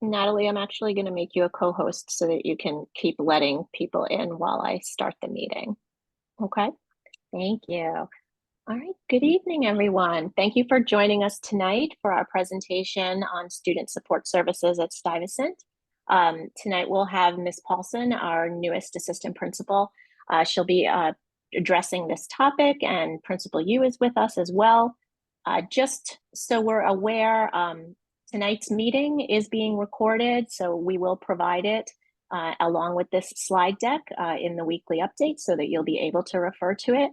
Natalie, I'm actually going to make you a co-host so that you can keep letting people in while I start the meeting. Okay, thank you. All right, good evening, everyone. Thank you for joining us tonight for our presentation on student support services at Stuyvesant. Tonight we'll have Ms. Paulson, our newest assistant principal. She'll be addressing this topic, and Principal Yu is with us as well. Just so we're aware, tonight's meeting is being recorded, so we will provide it along with this slide deck in the weekly update so that you'll be able to refer to it.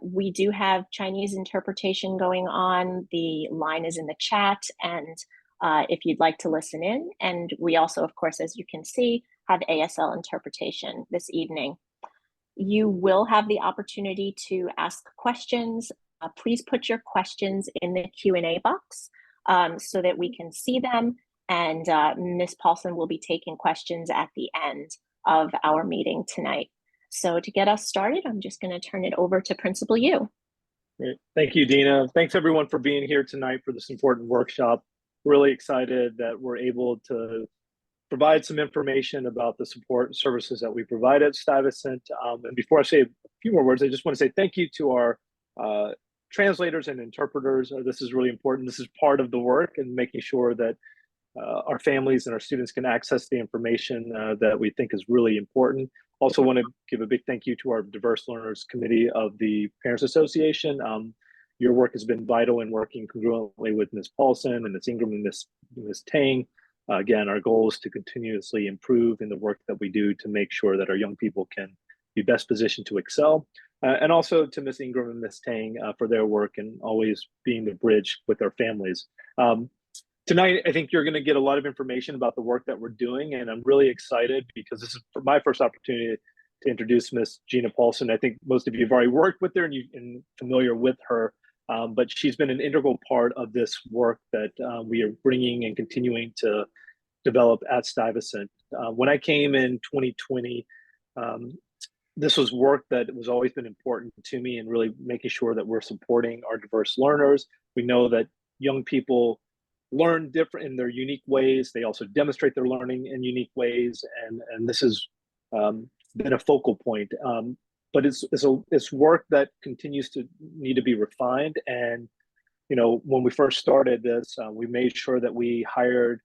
We do have Chinese interpretation going on. The line is in the chat, and if you'd like to listen in. And we also, of course, as you can see, have ASL interpretation this evening. You will have the opportunity to ask questions. Please put your questions in the Q&A box so that we can see them. And Ms. Paulson will be taking questions at the end of our meeting tonight. So to get us started, I'm just going to turn it over to Principal Yu. Great. Thank you, Dina. Thanks everyone for being here tonight for this important workshop. Really excited that we're able to provide some information about the support services that we provide at Stuyvesant. And before I say a few more words, I just want to say thank you to our translators and interpreters. This is really important. This is part of the work and making sure that our families and our students can access the information that we think is really important. Also want to give a big thank you to our Diverse Learners Committee of the Parents Association. Your work has been vital in working congruently with Ms. Paulson and Ms. Ingram and Ms. Tang. Again, our goal is to continuously improve in the work that we do to make sure that our young people can be best positioned to excel. And also to Ms. Ingram and Ms. Tang for their work and always being the bridge with our families. Tonight, I think you're going to get a lot of information about the work that we're doing, and I'm really excited because this is my first opportunity to introduce Ms. Gina Paulson. I think most of you have already worked with her and familiar with her, but she's been an integral part of this work that we are bringing and continuing to develop at Stuyvesant. When I came in 2020, this was work that was always been important to me and really making sure that we're supporting our diverse learners. We know that young people learn different in their unique ways. They also demonstrate their learning in unique ways, and this has been a focal point. But it's work that continues to need to be refined. And when we first started this, we made sure that we hired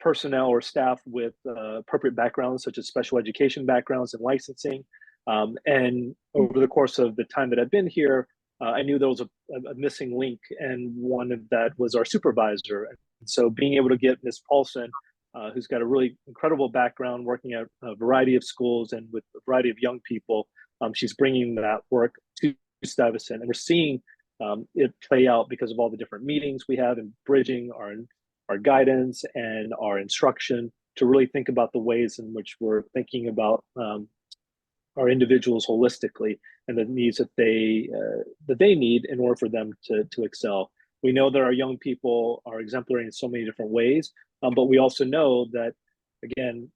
personnel or staff with appropriate backgrounds, such as special education backgrounds and licensing. And over the course of the time that I've been here, I knew there was a missing link, and one of that was our supervisor. And so being able to get Ms. Paulson, who's got a really incredible background working at a variety of schools and with a variety of young people, she's bringing that work to Stuyvesant. And we're seeing it play out because of all the different meetings we have in bridging our guidance and our instruction to really think about the ways in which we're thinking about our individuals holistically and the needs that they need in order for them to excel. We know that our young people are exemplary in so many different ways, but we also know that, again,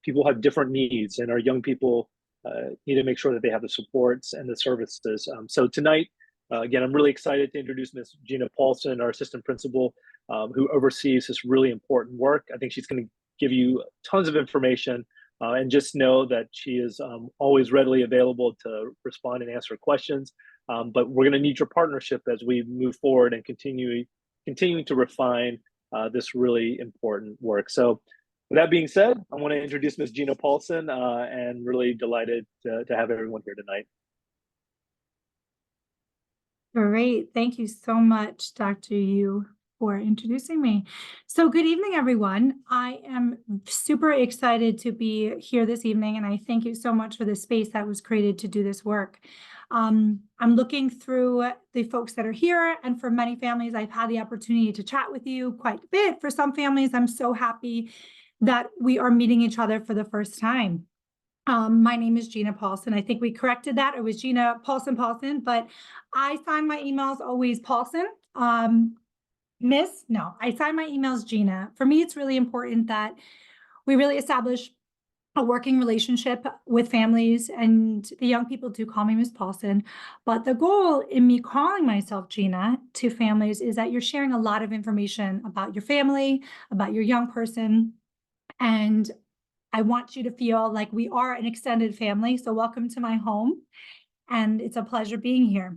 people have different needs, and our young people need to make sure that they have the supports and the services. So tonight, again, I'm really excited to introduce Ms. Gina Paulson, our assistant principal, who oversees this really important work. I think she's going to give you tons of information. And just know that she is always readily available to respond and answer questions. But we're going to need your partnership as we move forward and continuing to refine this really important work. So with that being said, I want to introduce Ms. Gina Paulson, and really delighted to have everyone here tonight. Great. Thank you so much, Dr. Yu, for introducing me. So good evening, everyone. I am super excited to be here this evening, and I thank you so much for the space that was created to do this work. I'm looking through the folks that are here, and for many families, I've had the opportunity to chat with you quite a bit. For some families, I'm so happy that we are meeting each other for the first time. My name is Gina Paulson. I think we corrected that. It was Gina Paulson, but I sign my emails always Paulson. I sign my emails Gina. For me, it's really important that we really establish a working relationship with families, and the young people do call me Miss Paulson. But the goal in me calling myself Gina to families is that you're sharing a lot of information about your family, about your young person. And I want you to feel like we are an extended family. So welcome to my home. And it's a pleasure being here.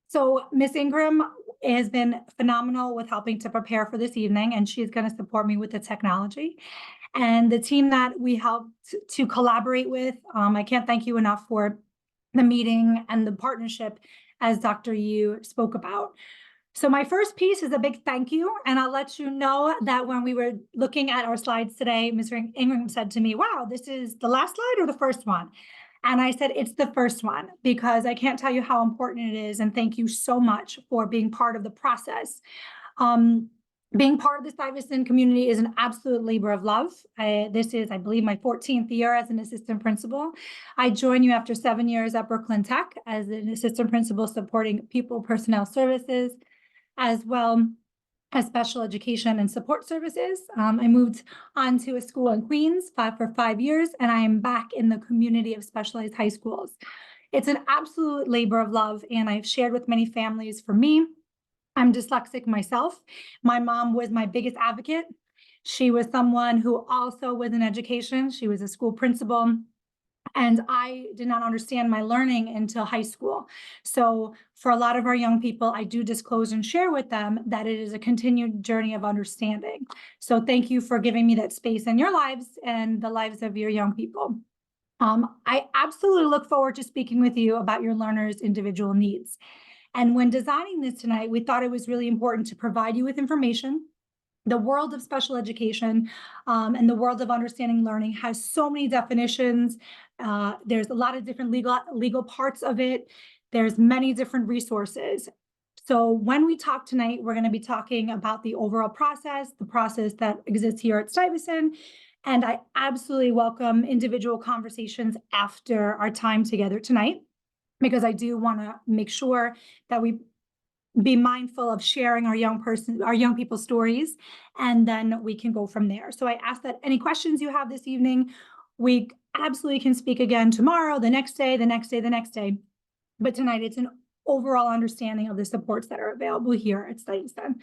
So Miss Ingram has been phenomenal with helping to prepare for this evening, and she's going to support me with the technology. And the team that we helped to collaborate with, I can't thank you enough for the meeting and the partnership, as Dr. Yu spoke about. So my first piece is a big thank you, and I'll let you know that when we were looking at our slides today, Mr. Ingram said to me, wow, this is the last slide or the first one? And I said, it's the first one, because I can't tell you how important it is. And thank you so much for being part of the process. Being part of the Stuyvesant community is an absolute labor of love. This is, I believe, my 14th year as an assistant principal. I joined you after 7 years at Brooklyn Tech as an assistant principal supporting people personnel services, as well as special education and support services. I moved on to a school in Queens for 5 years, and I am back in the community of specialized high schools. It's an absolute labor of love, and I've shared with many families. For me, I'm dyslexic myself. My mom was my biggest advocate. She was someone who also was in education. She was a school principal, and I did not understand my learning until high school. So for a lot of our young people, I do disclose and share with them that it is a continued journey of understanding. So thank you for giving me that space in your lives and the lives of your young people. I absolutely look forward to speaking with you about your learners' individual needs. And when designing this tonight, we thought it was really important to provide you with information. The world of special education and the world of understanding learning has so many definitions. There's a lot of different legal parts of it. There's many different resources. So when we talk tonight, we're going to be talking about the overall process, the process that exists here at Stuyvesant. And I absolutely welcome individual conversations after our time together tonight, because I do want to make sure that we be mindful of sharing our young people's stories, and then we can go from there. So I ask that any questions you have this evening, we absolutely can speak again tomorrow, the next day, the next day, the next day. But tonight it's an overall understanding of the supports that are available here at Stuyvesant.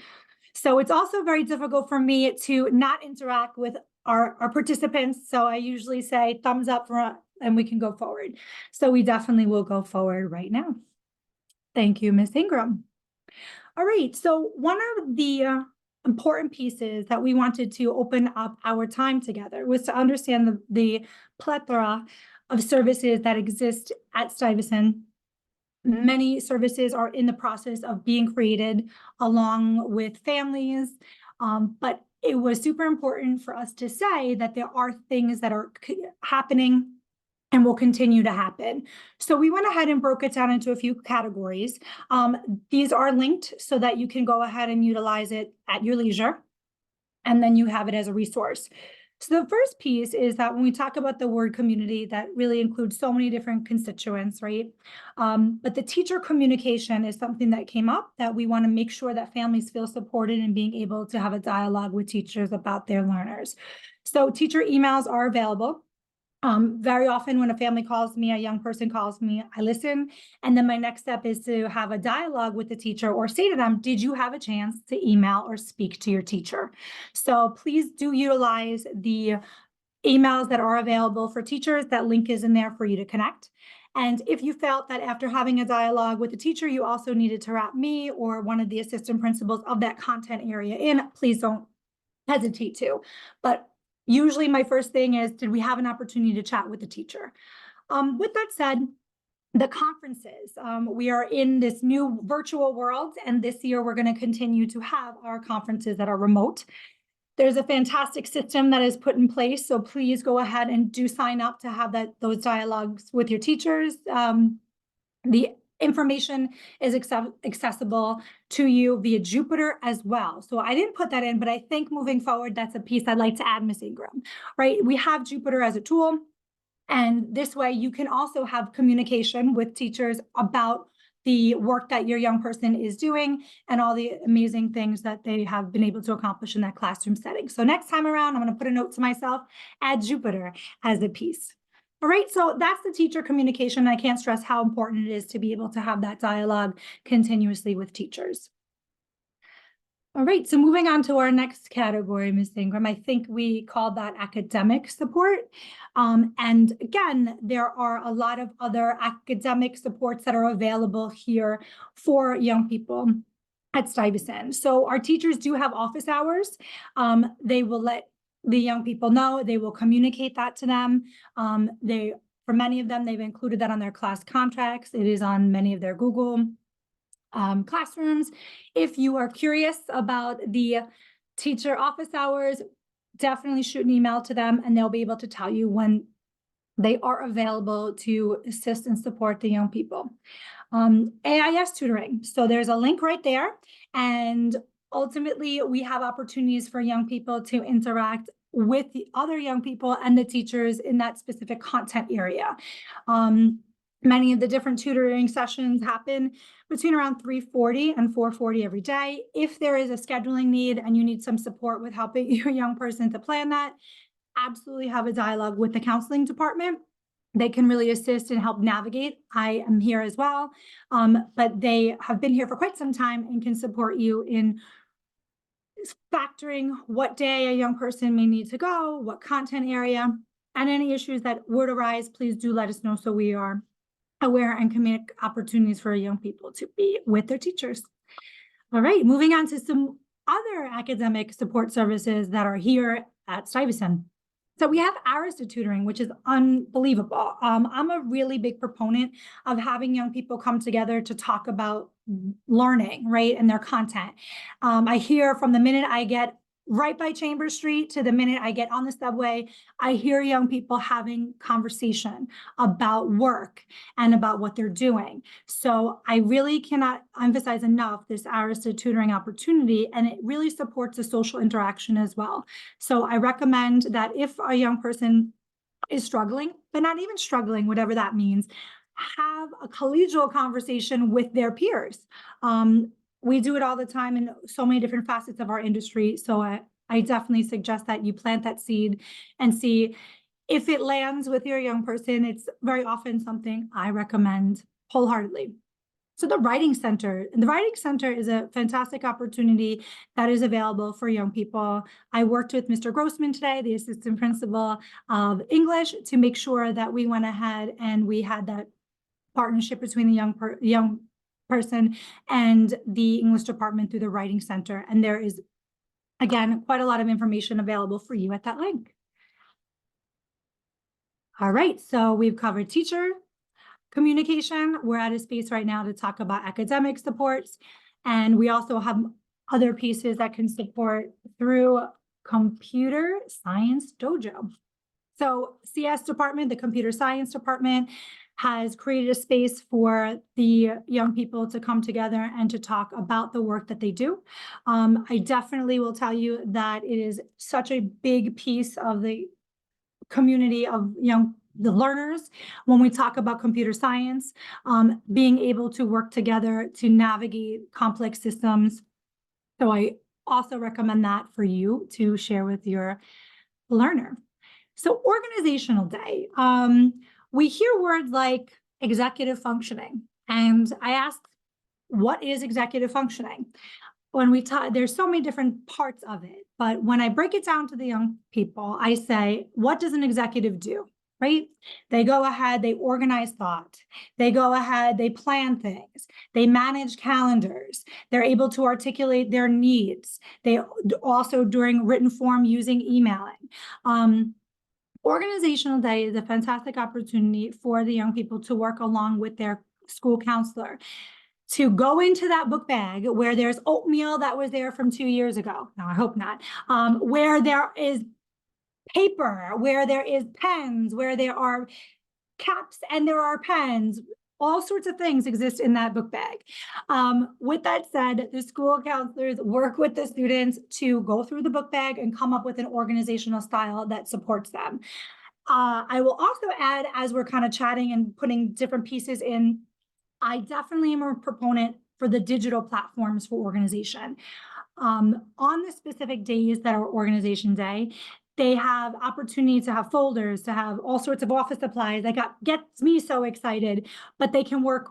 So it's also very difficult for me to not interact with our participants. So I usually say thumbs up and we can go forward. So we definitely will go forward right now. Thank you, Ms. Ingram. All right, so one of the important pieces that we wanted to open up our time together was to understand the plethora of services that exist at Stuyvesant. Many services are in the process of being created along with families, but it was super important for us to say that there are things that are happening and will continue to happen. So we went ahead and broke it down into a few categories. These are linked so that you can go ahead and utilize it at your leisure, and then you have it as a resource. So the first piece is that when we talk about the word community, that really includes so many different constituents, right? But the teacher communication is something that came up that we want to make sure that families feel supported in being able to have a dialogue with teachers about their learners. So teacher emails are available. Very often when a family calls me, a young person calls me, I listen. And then my next step is to have a dialogue with the teacher or say to them, did you have a chance to email or speak to your teacher? So please do utilize the emails that are available for teachers. That link is in there for you to connect. And if you felt that after having a dialogue with the teacher, you also needed to wrap me or one of the assistant principals of that content area in, please don't hesitate to. But usually my first thing is, did we have an opportunity to chat with the teacher? With that said, the conferences, we are in this new virtual world, and this year we're going to continue to have our conferences that are remote. There's a fantastic system that is put in place, so please go ahead and do sign up to have those dialogues with your teachers. The information is accessible to you via Jupiter as well. So I didn't put that in, but I think moving forward, that's a piece I'd like to add, Ms. Ingram, right? We have Jupiter as a tool, and this way you can also have communication with teachers about the work that your young person is doing and all the amazing things that they have been able to accomplish in that classroom setting. So next time around, I'm going to put a note to myself, add Jupiter as a piece. All right, so that's the teacher communication. I can't stress how important it is to be able to have that dialogue continuously with teachers. All right, so moving on to our next category, Ms. Ingram, I think we called that academic support. And again, there are a lot of other academic supports that are available here for young people at Stuyvesant. So our teachers do have office hours. They will let the young people know, they will communicate that to them. For many of them, they've included that on their class contracts. It is on many of their Google classrooms. If you are curious about the teacher office hours, definitely shoot an email to them and they'll be able to tell you when they are available to assist and support the young people. AIS tutoring. So there's a link right there. And ultimately, we have opportunities for young people to interact with the other young people and the teachers in that specific content area. Many of the different tutoring sessions happen between around 3:40 and 4:40 every day. If there is a scheduling need and you need some support with helping your young person to plan that, absolutely have a dialogue with the counseling department. They can really assist and help navigate. I am here as well, but they have been here for quite some time and can support you in factoring what day a young person may need to go, what content area, and any issues that would arise, please do let us know so we are aware and can make opportunities for young people to be with their teachers. All right, moving on to some other academic support services that are here at Stuyvesant. So we have Arista tutoring, which is unbelievable. I'm a really big proponent of having young people come together to talk about learning, right, and their content. I hear from the minute I get right by Chambers Street to the minute I get on the subway, I hear young people having conversation about work and about what they're doing. So I really cannot emphasize enough this Arista tutoring opportunity, and it really supports the social interaction as well. So I recommend that if a young person is struggling, but not even struggling, whatever that means, have a collegial conversation with their peers. We do it all the time in so many different facets of our industry. So I definitely suggest that you plant that seed and see if it lands with your young person. It's very often something I recommend wholeheartedly. So the Writing Center is a fantastic opportunity that is available for young people. I worked with Mr. Grossman today, the assistant principal of English, to make sure that we went ahead and we had that partnership between the young person and the English department through the Writing Center. And there is, again, quite a lot of information available for you at that link. All right, so we've covered teacher communication. We're at a space right now to talk about academic supports. And we also have other pieces that can support through Computer Science Dojo. So CS department, the Computer Science department, has created a space for the young people to come together and to talk about the work that they do. I definitely will tell you that it is such a big piece of the community of the learners when we talk about computer science, being able to work together to navigate complex systems. So I also recommend that for you to share with your learner. So organizational day. We hear words like executive functioning, and I ask, what is executive functioning? When we talk, there's so many different parts of it, but when I break it down to the young people, I say, what does an executive do, right? They go ahead, they organize thought, they go ahead, they plan things, they manage calendars, they're able to articulate their needs. They also, during written form, using emailing. Organizational day is a fantastic opportunity for the young people to work along with their school counselor, to go into that book bag where there's oatmeal that was there from 2 years ago. No, I hope not. Where there is paper, where there is pens, where there are caps and there are pens. All sorts of things exist in that book bag. With that said, the school counselors work with the students to go through the book bag and come up with an organizational style that supports them. I will also add, as we're kind of chatting and putting different pieces in, I definitely am a proponent for the digital platforms for organization. On the specific days that are organization day, they have opportunity to have folders, to have all sorts of office supplies that gets me so excited, but they can work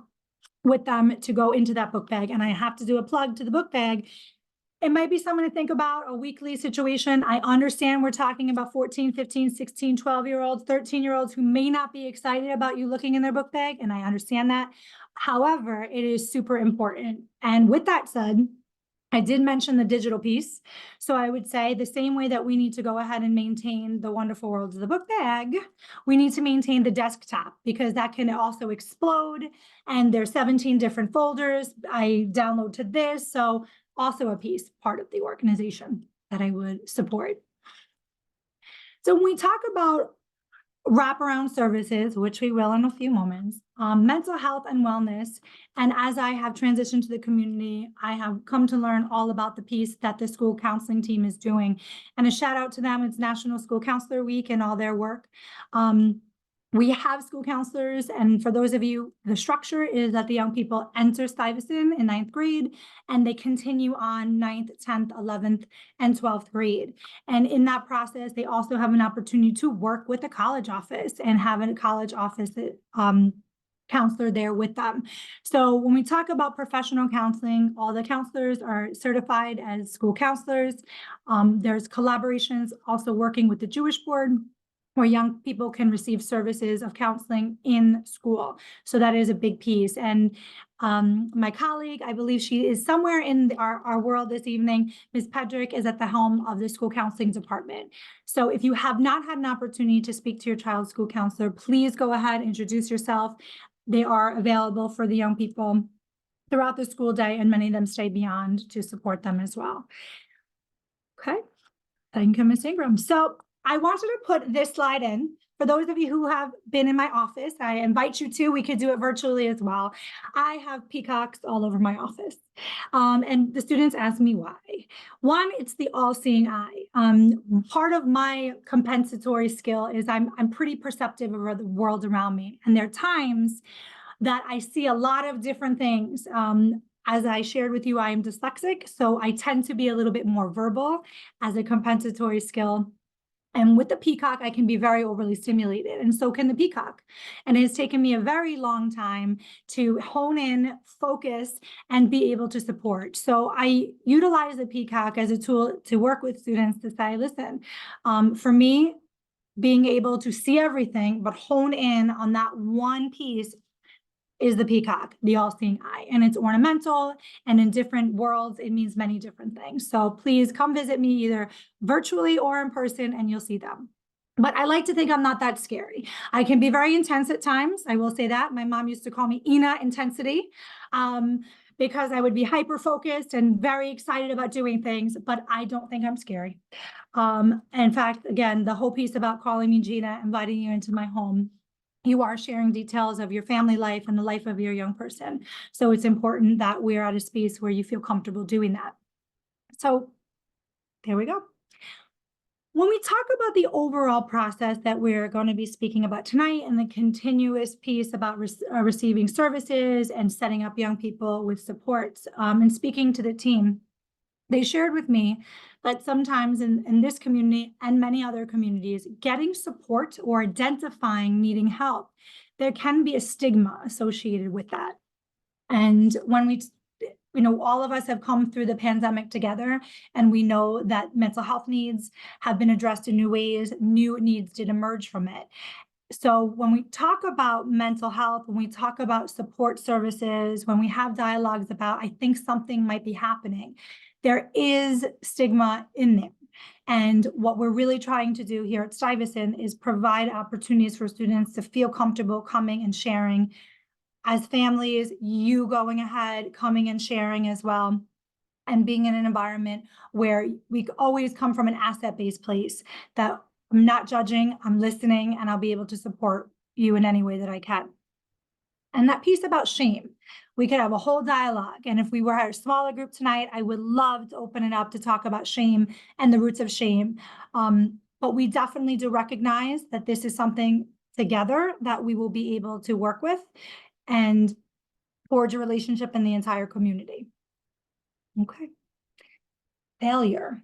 with them to go into that book bag. And I have to do a plug to the book bag. It might be something to think about, a weekly situation. I understand we're talking about 14, 15, 16, 12-year-olds, 13-year-olds who may not be excited about you looking in their book bag, and I understand that. However, it is super important. And with that said, I did mention the digital piece. So I would say the same way that we need to go ahead and maintain the wonderful worlds of the book bag, we need to maintain the desktop, because that can also explode. And there's 17 different folders. I download to this. So also a piece, part of the organization that I would support. So when we talk about wraparound services, which we will in a few moments, mental health and wellness. And as I have transitioned to the community, I have come to learn all about the piece that the school counseling team is doing. And a shout out to them. It's National School Counselor Week and all their work. We have school counselors, and for those of you, the structure is that the young people enter Stuyvesant in 9th grade, and they continue on 9th, 10th, 11th, and 12th grade. And in that process, they also have an opportunity to work with the college office and have a college office counselor there with them. So when we talk about professional counseling, all the counselors are certified as school counselors. There's collaborations also working with the Jewish Board, where young people can receive services of counseling in school. So that is a big piece. And my colleague, I believe she is somewhere in our world this evening, Ms. Pedrick, is at the helm of the school counseling department. So if you have not had an opportunity to speak to your child's school counselor, please go ahead, introduce yourself. They are available for the young people throughout the school day, and many of them stay beyond to support them as well. Okay, thank you, Ms. Ingram. So I wanted to put this slide in. For those of you who have been in my office, I invite you to, we could do it virtually as well. I have peacocks all over my office. And the students ask me why. One, it's the all-seeing eye. Part of my compensatory skill is I'm pretty perceptive of the world around me. And there are times that I see a lot of different things. As I shared with you, I am dyslexic, so I tend to be a little bit more verbal as a compensatory skill. And with the peacock, I can be very overly stimulated, and so can the peacock. And it has taken me a very long time to hone in, focus, and be able to support. So I utilize the peacock as a tool to work with students to say, listen, for me, being able to see everything, but hone in on that one piece is the peacock, the all-seeing eye. And it's ornamental, and in different worlds, it means many different things. So please come visit me either virtually or in person, and you'll see them. But I like to think I'm not that scary. I can be very intense at times. I will say that. My mom used to call me Ina Intensity, because I would be hyper-focused and very excited about doing things, but I don't think I'm scary. In fact, again, the whole piece about calling me Gina, inviting you into my home, you are sharing details of your family life and the life of your young person. So it's important that we're at a space where you feel comfortable doing that. So there we go. When we talk about the overall process that we're going to be speaking about tonight, and the continuous piece about receiving services and setting up young people with supports, and speaking to the team, they shared with me that sometimes in this community and many other communities, getting support or identifying needing help, there can be a stigma associated with that. And when we, all of us have come through the pandemic together, and we know that mental health needs have been addressed in new ways, new needs did emerge from it. So when we talk about mental health, when we talk about support services, when we have dialogues about, I think something might be happening, there is stigma in there. And what we're really trying to do here at Stuyvesant is provide opportunities for students to feel comfortable coming and sharing. As families, you going ahead, coming and sharing as well, and being in an environment where we always come from an asset-based place, that I'm not judging, I'm listening, and I'll be able to support you in any way that I can. And that piece about shame, we could have a whole dialogue. And if we were at a smaller group tonight, I would love to open it up to talk about shame and the roots of shame. But we definitely do recognize that this is something together that we will be able to work with. And forge a relationship in the entire community. Okay. Failure.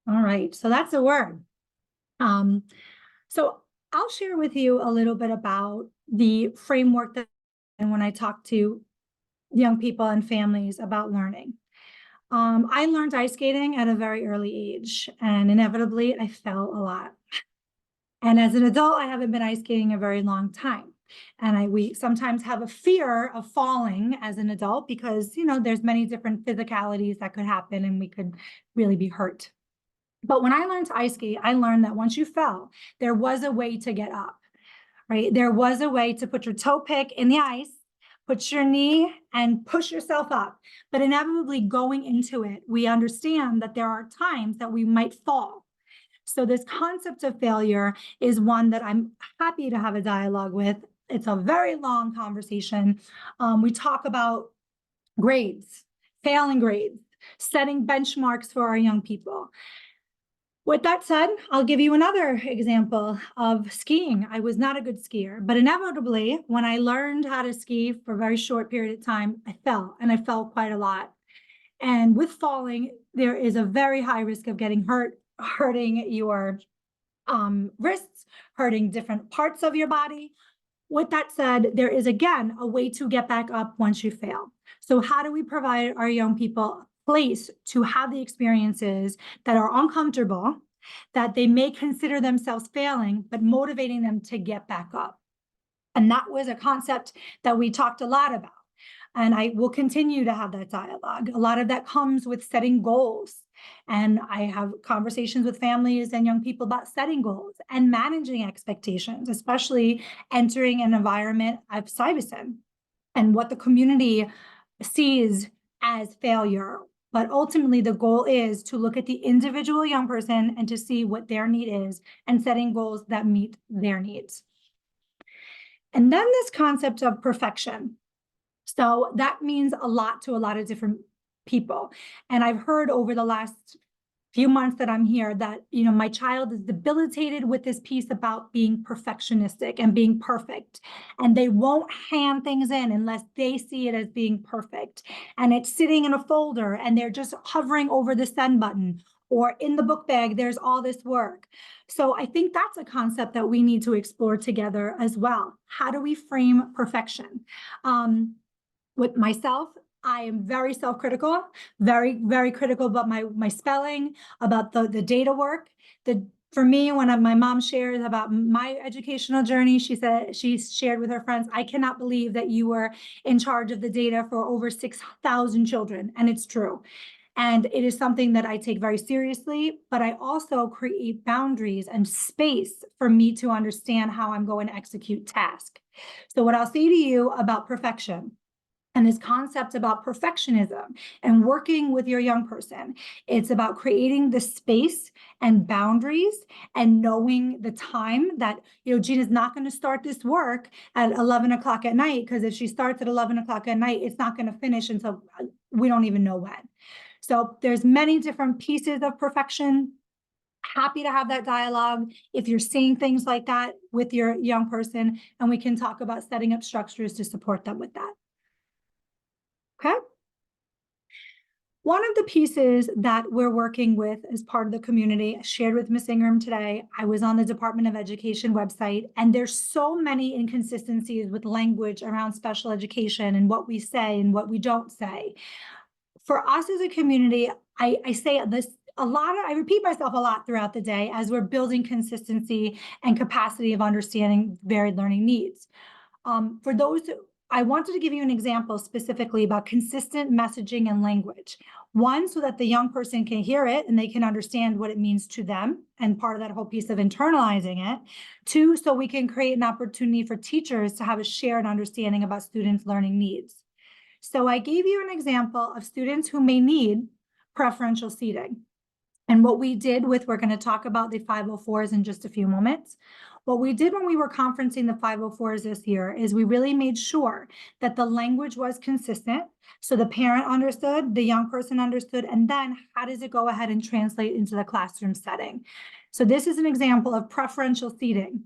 All right, so that's a word. So I'll share with you a little bit about the framework that, and when I talk to young people and families about learning. I learned ice skating at a very early age, and inevitably I fell a lot. And as an adult, I haven't been ice skating a very long time. And we sometimes have a fear of falling as an adult because, you know, there's many different physicalities that could happen and we could really be hurt. But when I learned to ice skate, I learned that once you fell, there was a way to get up, right? There was a way to put your toe pick in the ice, put your knee and push yourself up. But inevitably going into it, we understand that there are times that we might fall. So this concept of failure is one that I'm happy to have a dialogue with. It's a very long conversation. We talk about grades, failing grades, setting benchmarks for our young people. With that said, I'll give you another example of skiing. I was not a good skier, but inevitably, when I learned how to ski for a very short period of time, I fell, and I fell quite a lot. And with falling, there is a very high risk of getting hurt, hurting your wrists, hurting different parts of your body. With that said, there is, again, a way to get back up once you fail. So how do we provide our young people a place to have the experiences that are uncomfortable, that they may consider themselves failing, but motivating them to get back up? And that was a concept that we talked a lot about. And I will continue to have that dialogue. A lot of that comes with setting goals. And I have conversations with families and young people about setting goals and managing expectations, especially entering an environment of Stuyvesant and what the community sees as failure. But ultimately, the goal is to look at the individual young person and to see what their need is and setting goals that meet their needs. And then this concept of perfection. So that means a lot to a lot of different people. And I've heard over the last few months that I'm here that, you know, my child is debilitated with this piece about being perfectionistic and being perfect. And they won't hand things in unless they see it as being perfect. And it's sitting in a folder and they're just hovering over the send button, or in the book bag, there's all this work. So I think that's a concept that we need to explore together as well. How do we frame perfection? With myself, I am very self-critical, very, very critical about my spelling, about the data work. For me, when my mom shares about my educational journey, she shared with her friends, I cannot believe that you were in charge of the data for over 6,000 children. And it's true. And it is something that I take very seriously, but I also create boundaries and space for me to understand how I'm going to execute tasks. So what I'll say to you about perfection and this concept about perfectionism and working with your young person, it's about creating the space and boundaries and knowing the time that, you know, Gina's not going to start this work at 11 o'clock at night, because if she starts at 11 o'clock at night, it's not going to finish until we don't even know when. So there's many different pieces of perfection. Happy to have that dialogue if you're seeing things like that with your young person, and we can talk about setting up structures to support them with that. Okay. One of the pieces that we're working with as part of the community, I shared with Ms. Ingram today, I was on the Department of Education website, and there's so many inconsistencies with language around special education and what we say and what we don't say. For us as a community, I say this a lot, I repeat myself a lot throughout the day as we're building consistency and capacity of understanding varied learning needs. For those, I wanted to give you an example specifically about consistent messaging and language. One, so that the young person can hear it and they can understand what it means to them, and part of that whole piece of internalizing it. Two, so we can create an opportunity for teachers to have a shared understanding about students' learning needs. So I gave you an example of students who may need preferential seating. And what we did with, we're going to talk about the 504s in just a few moments. What we did when we were conferencing the 504s this year is we really made sure that the language was consistent. So the parent understood, the young person understood, and then how does it go ahead and translate into the classroom setting? So this is an example of preferential seating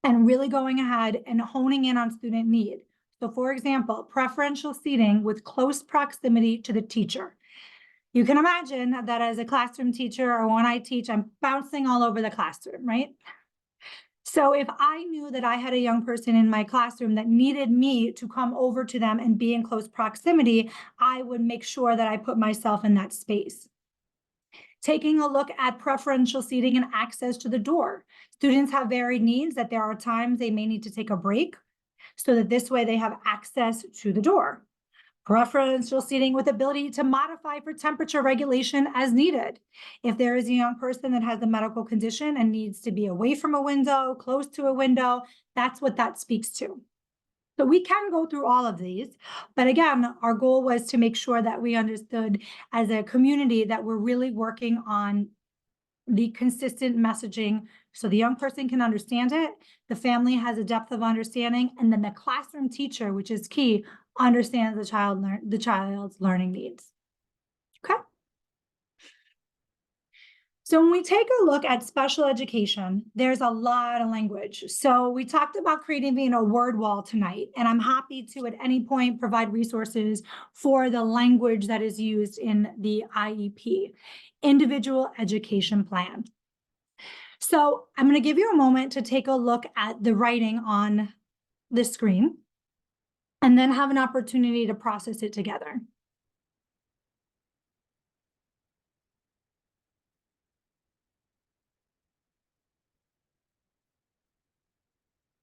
and really going ahead and honing in on student need. So for example, preferential seating with close proximity to the teacher. You can imagine that as a classroom teacher or when I teach, I'm bouncing all over the classroom, right? So if I knew that I had a young person in my classroom that needed me to come over to them and be in close proximity, I would make sure that I put myself in that space. Taking a look at preferential seating and access to the door. Students have varied needs, that there are times they may need to take a break so that this way they have access to the door. Preferential seating with ability to modify for temperature regulation as needed. If there is a young person that has a medical condition and needs to be away from a window, close to a window, that's what that speaks to. So we can go through all of these, but again, our goal was to make sure that we understood as a community that we're really working on the consistent messaging so the young person can understand it, the family has a depth of understanding, and then the classroom teacher, which is key, understands the child's learning needs. Okay. So when we take a look at special education, there's a lot of language. So we talked about creating a word wall tonight, and I'm happy to at any point provide resources for the language that is used in the IEP, Individual Education Plan. So I'm going to give you a moment to take a look at the writing on the screen and then have an opportunity to process it together.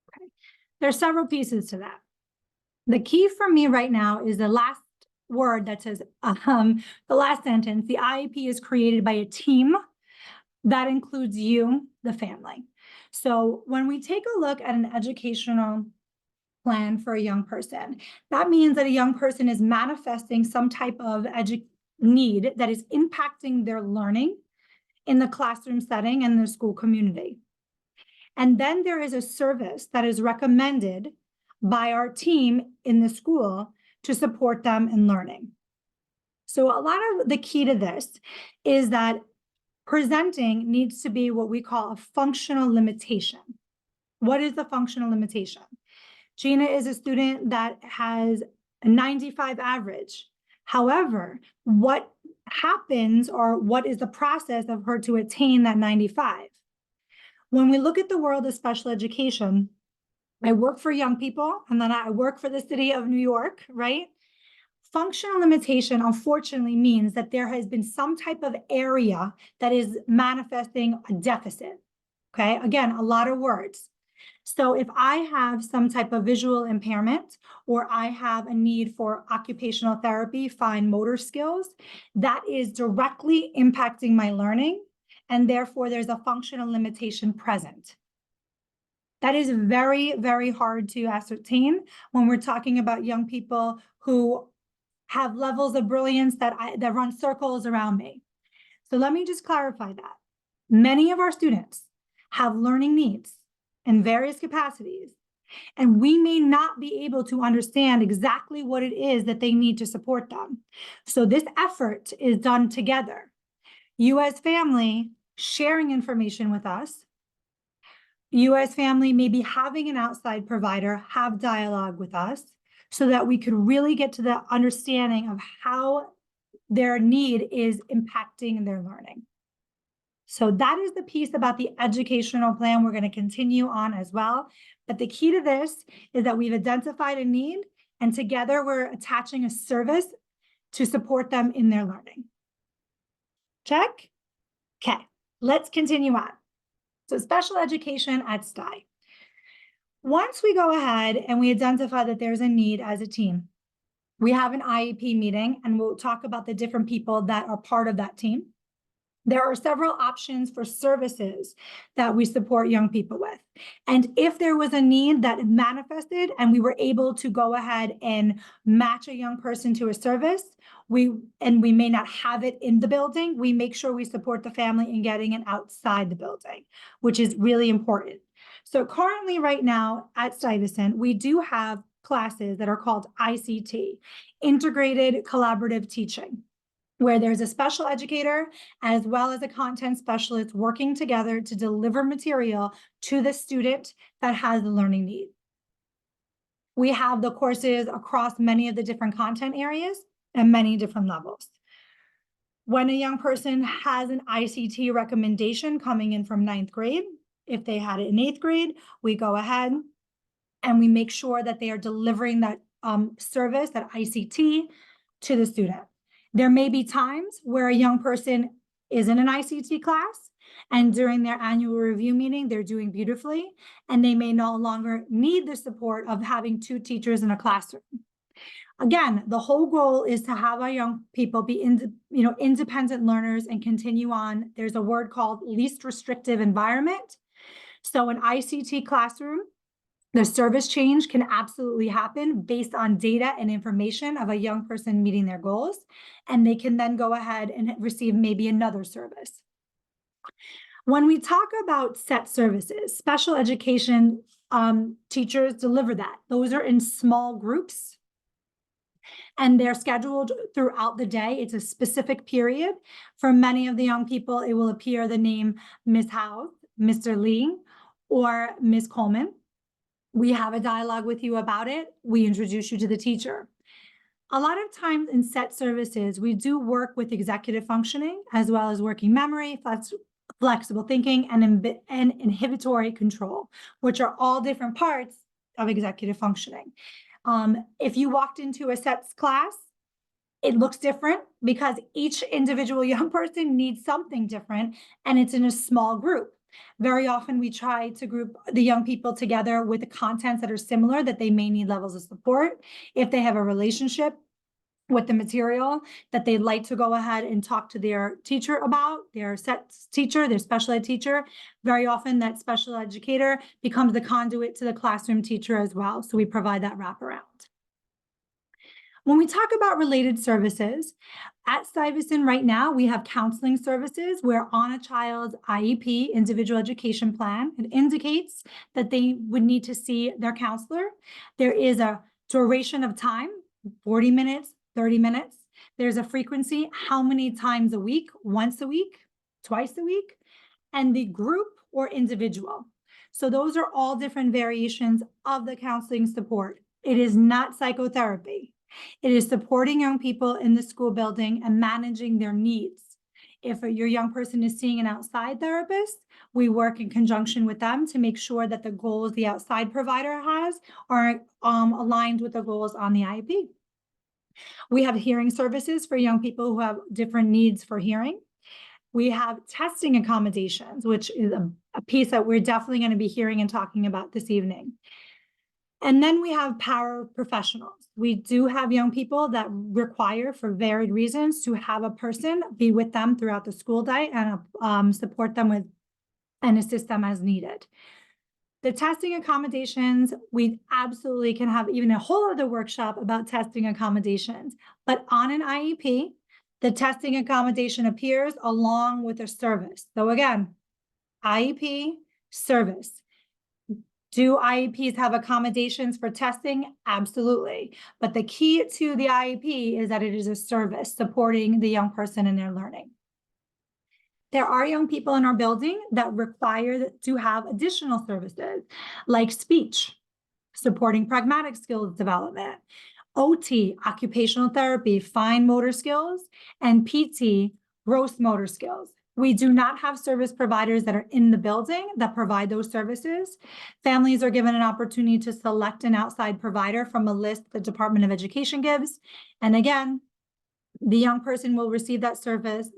Okay. There's several pieces to that. The key for me right now is the last word that says, the last sentence, the IEP is created by a team that includes you, the family. So when we take a look at an educational plan for a young person, that means that a young person is manifesting some type of need that is impacting their learning in the classroom setting and the school community. And then there is a service that is recommended by our team in the school to support them in learning. So a lot of the key to this is that presenting needs to be what we call a functional limitation. What is the functional limitation? Gina is a student that has a 95 average. However, what happens or what is the process of her to attain that 95? When we look at the world of special education, I work for young people and then I work for the city of New York, right? Functional limitation, unfortunately, means that there has been some type of area that is manifesting a deficit. Okay, again, a lot of words. So if I have some type of visual impairment or I have a need for occupational therapy, fine motor skills, that is directly impacting my learning, and therefore there's a functional limitation present. That is very, very hard to ascertain when we're talking about young people who have levels of brilliance that run circles around me. So let me just clarify that. Many of our students have learning needs in various capacities, and we may not be able to understand exactly what it is that they need to support them. So this effort is done together. You as family sharing information with us. You as family maybe having an outside provider have dialogue with us so that we could really get to the understanding of how their need is impacting their learning. So that is the piece about the educational plan we're going to continue on as well. But the key to this is that we've identified a need, and together we're attaching a service to support them in their learning. Check? Okay, let's continue on. So special education at Stuy. Once we go ahead and we identify that there's a need as a team, we have an IEP meeting and we'll talk about the different people that are part of that team. There are several options for services that we support young people with. And if there was a need that manifested and we were able to go ahead and match a young person to a service, we may not have it in the building, we make sure we support the family in getting it outside the building, which is really important. So currently right now at Stuyvesant, we do have classes that are called ICT, Integrated Collaborative Teaching, where there's a special educator as well as a content specialist working together to deliver material to the student that has the learning need. We have the courses across many of the different content areas and many different levels. When a young person has an ICT recommendation coming in from 9th grade, if they had it in 8th grade, we go ahead and we make sure that they are delivering that service, that ICT, to the student. There may be times where a young person is in an ICT class and during their annual review meeting, they're doing beautifully, and they may no longer need the support of having 2 teachers in a classroom. Again, the whole goal is to have our young people be independent learners and continue on. There's a word called least restrictive environment. So an ICT classroom, the service change can absolutely happen based on data and information of a young person meeting their goals, and they can then go ahead and receive maybe another service. When we talk about set services, special education teachers deliver that. Those are in small groups, and they're scheduled throughout the day. It's a specific period. For many of the young people, it will appear the name Ms. Howe, Mr. Lee, or Ms. Coleman. We have a dialogue with you about it. We introduce you to the teacher. A lot of times in set services, we do work with executive functioning as well as working memory, flexible thinking, and inhibitory control, which are all different parts of executive functioning. If you walked into a sets class, it looks different because each individual young person needs something different, and it's in a small group. Very often we try to group the young people together with the contents that are similar, that they may need levels of support. If they have a relationship with the material that they'd like to go ahead and talk to their teacher about, their set teacher, their special ed teacher, very often that special educator becomes the conduit to the classroom teacher as well. So we provide that wraparound. When we talk about related services, at Stuyvesant right now, we have counseling services where on a child's IEP, Individual Education Plan, it indicates that they would need to see their counselor. There is a duration of time, 40 minutes, 30 minutes. There's a frequency, how many times a week, once a week, twice a week, and the group or individual. So those are all different variations of the counseling support. It is not psychotherapy. It is supporting young people in the school building and managing their needs. If your young person is seeing an outside therapist, we work in conjunction with them to make sure that the goals the outside provider has are aligned with the goals on the IEP. We have hearing services for young people who have different needs for hearing. We have testing accommodations, which is a piece that we're definitely going to be hearing and talking about this evening. And then we have paraprofessionals. We do have young people that require, for varied reasons, to have a person be with them throughout the school day and support them with and assist them as needed. The testing accommodations, we absolutely can have even a whole other workshop about testing accommodations. But on an IEP, the testing accommodation appears along with a service. So again, IEP, service. Do IEPs have accommodations for testing? Absolutely. But the key to the IEP is that it is a service supporting the young person in their learning. There are young people in our building that require to have additional services like speech, supporting pragmatic skills development, OT, occupational therapy, fine motor skills, and PT, gross motor skills. We do not have service providers that are in the building that provide those services. Families are given an opportunity to select an outside provider from a list the Department of Education gives. And again, the young person will receive that service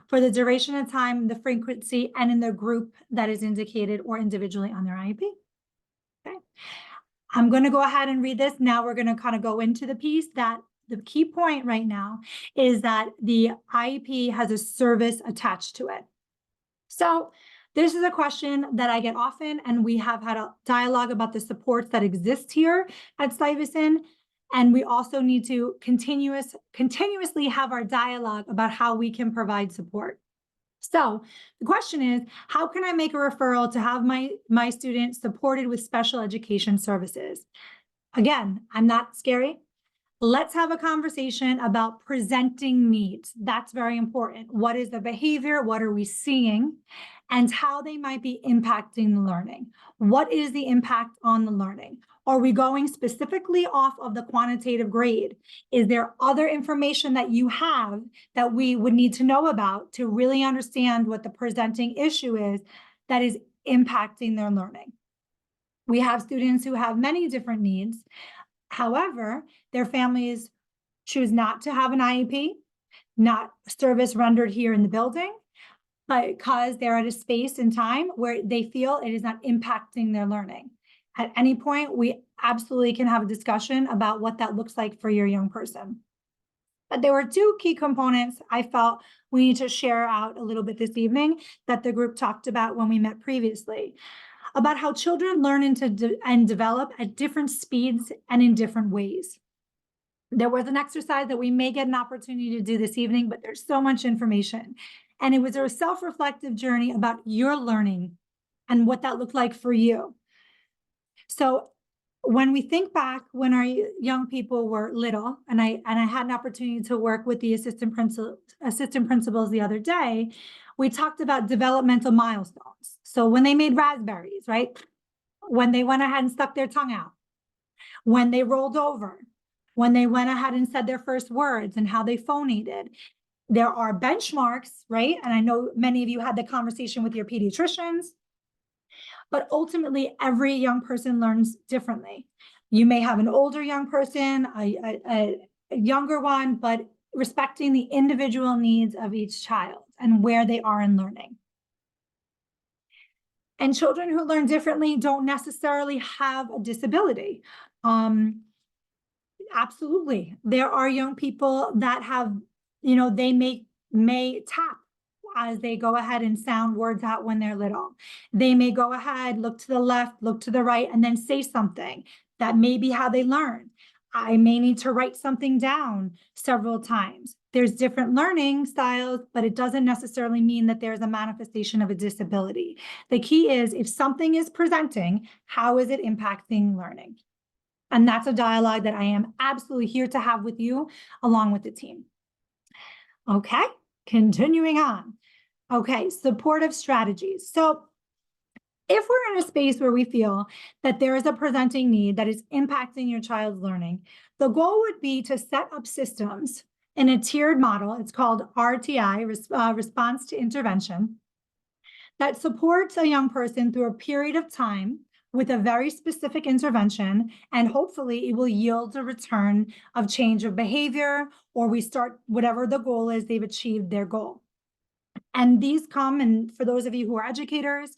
for the duration of time, the frequency, and in the group that is indicated or individually on their IEP. Okay. I'm going to go ahead and read this. Now we're going to kind of go into the piece that the key point right now is that the IEP has a service attached to it. So this is a question that I get often, and we have had a dialogue about the supports that exist here at Stuyvesant. And we also need to continuously have our dialogue about how we can provide support. So the question is, how can I make a referral to have my student supported with special education services? Again, I'm not scary. Let's have a conversation about presenting needs. That's very important. What is the behavior? What are we seeing? And how they might be impacting the learning. What is the impact on the learning? Are we going specifically off of the quantitative grade? Is there other information that you have that we would need to know about to really understand what the presenting issue is that is impacting their learning? We have students who have many different needs. However, their families choose not to have an IEP, not service rendered here in the building, because they're at a space and time where they feel it is not impacting their learning. At any point, we absolutely can have a discussion about what that looks like for your young person. But there were two key components I felt we need to share out a little bit this evening that the group talked about when we met previously, about how children learn and develop at different speeds and in different ways. There was an exercise that we may get an opportunity to do this evening, but there's so much information. And it was a self-reflective journey about your learning and what that looked like for you. So when we think back when our young people were little, and I had an opportunity to work with the assistant principals the other day, we talked about developmental milestones. So when they made raspberries, right? When they went ahead and stuck their tongue out, when they rolled over, when they went ahead and said their first words and how they phonated. There are benchmarks, right? And I know many of you had the conversation with your pediatricians, but ultimately every young person learns differently. You may have an older young person, a younger one, but respecting the individual needs of each child and where they are in learning. And children who learn differently don't necessarily have a disability. Absolutely. There are young people that have, they may tap as they go ahead and sound words out when they're little. They may go ahead, look to the left, look to the right, and then say something. That may be how they learn. I may need to write something down several times. There's different learning styles, but it doesn't necessarily mean that there's a manifestation of a disability. The key is, if something is presenting, how is it impacting learning? And that's a dialogue that I am absolutely here to have with you along with the team. Okay, continuing on. Okay, supportive strategies. So if we're in a space where we feel that there is a presenting need that is impacting your child's learning, the goal would be to set up systems in a tiered model. It's called RTI, Response to Intervention, that supports a young person through a period of time with a very specific intervention, and hopefully it will yield a return of change of behavior, or we start whatever the goal is, they've achieved their goal. And these come, and for those of you who are educators,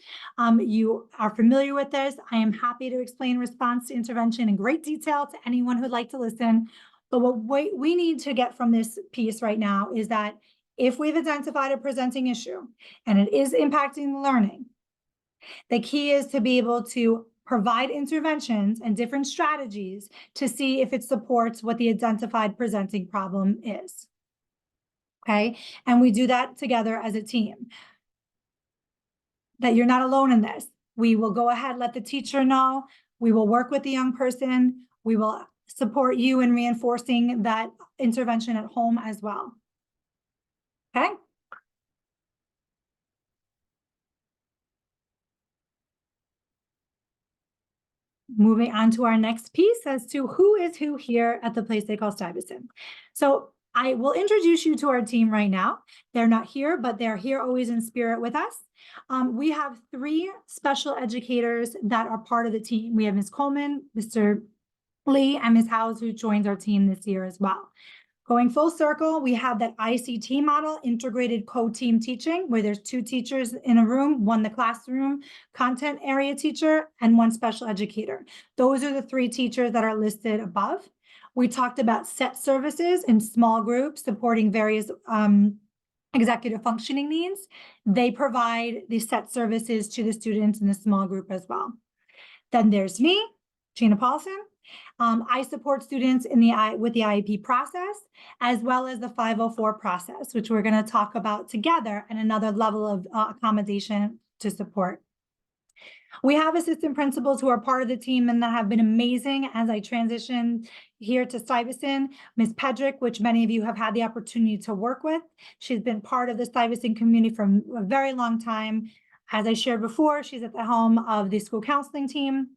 you are familiar with this. I am happy to explain response to intervention in great detail to anyone who'd like to listen. But what we need to get from this piece right now is that if we've identified a presenting issue and it is impacting the learning, the key is to be able to provide interventions and different strategies to see if it supports what the identified presenting problem is. Okay, and we do that together as a team. That you're not alone in this. We will go ahead, let the teacher know. We will work with the young person. We will support you in reinforcing that intervention at home as well. Okay. Moving on to our next piece as to who is who here at the place they call Stuyvesant. So I will introduce you to our team right now. They're not here, but they're here always in spirit with us. We have 3 special educators that are part of the team. We have Ms. Coleman, Mr. Lee, and Ms. Howes, who joins our team this year as well. Going full circle, we have that ICT model, integrated co-team teaching, where there's 2 teachers in a room, 1 the classroom content area teacher, and 1 special educator. Those are the 3 teachers that are listed above. We talked about set services in small groups supporting various executive functioning needs. They provide the set services to the students in the small group as well. Then there's me, Gina Paulson. I support students in with the IEP process, as well as the 504 process, which we're going to talk about together, and another level of accommodation to support. We have assistant principals who are part of the team and that have been amazing as I transitioned here to Stuyvesant. Ms. Pedrick, which many of you have had the opportunity to work with. She's been part of the Stuyvesant community for a very long time. As I shared before, she's at the helm of the school counseling team.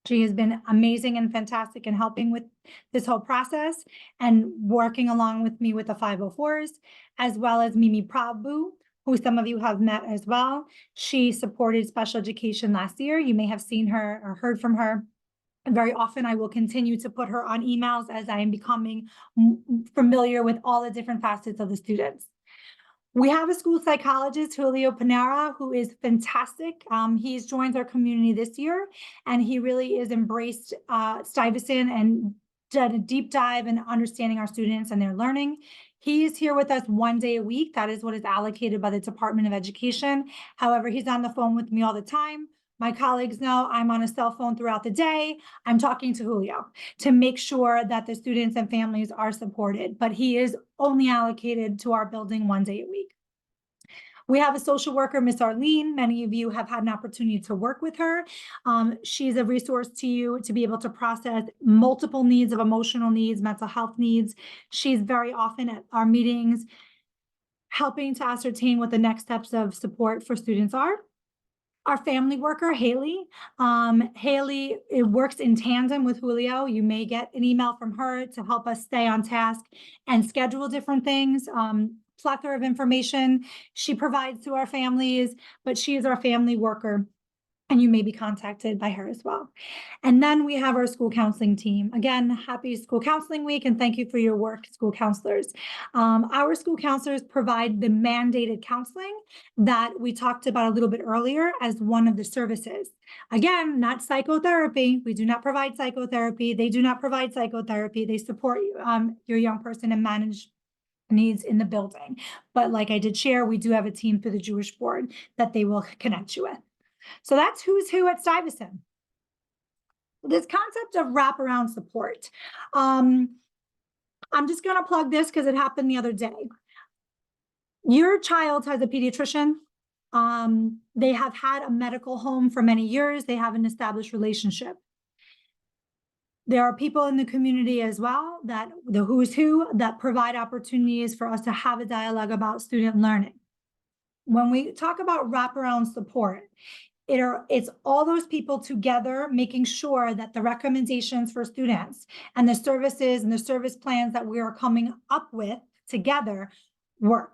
She has been amazing and fantastic in helping with this whole process and working along with me with the 504s, as well as Mimi Prabhu, who some of you have met as well. She supported special education last year. You may have seen her or heard from her. And very often I will continue to put her on emails as I am becoming familiar with all the different facets of the students. We have a school psychologist, Julio Panera, who is fantastic. He's joined our community this year, and he really is embraced Stuyvesant and done a deep dive in understanding our students and their learning. He is here with us 1 day a week. That is what is allocated by the Department of Education. However, he's on the phone with me all the time. My colleagues know I'm on a cell phone throughout the day. I'm talking to Julio to make sure that the students and families are supported, but he is only allocated to our building 1 day a week. We have a social worker, Miss Arlene. Many of you have had an opportunity to work with her. She's a resource to you to be able to process multiple needs of emotional needs, mental health needs. She's very often at our meetings, helping to ascertain what the next steps of support for students are. Our family worker, Haley. Haley works in tandem with Julio. You may get an email from her to help us stay on task and schedule different things. Plethora of information she provides to our families, but she is our family worker, and you may be contacted by her as well. And then we have our school counseling team. Again, happy School Counseling Week, and thank you for your work, school counselors. Our school counselors provide the mandated counseling that we talked about a little bit earlier as one of the services. Again, not psychotherapy. We do not provide psychotherapy. They do not provide psychotherapy. They support your young person and manage needs in the building. But like I did share, we do have a team through the Jewish Board that they will connect you with. So that's who's who at Stuyvesant. This concept of wraparound support. I'm just going to plug this because it happened the other day. Your child has a pediatrician. They have had a medical home for many years. They have an established relationship. There are people in the community as well, that the who's who, that provide opportunities for us to have a dialogue about student learning. When we talk about wraparound support, it's all those people together making sure that the recommendations for students and the services and the service plans that we are coming up with together work.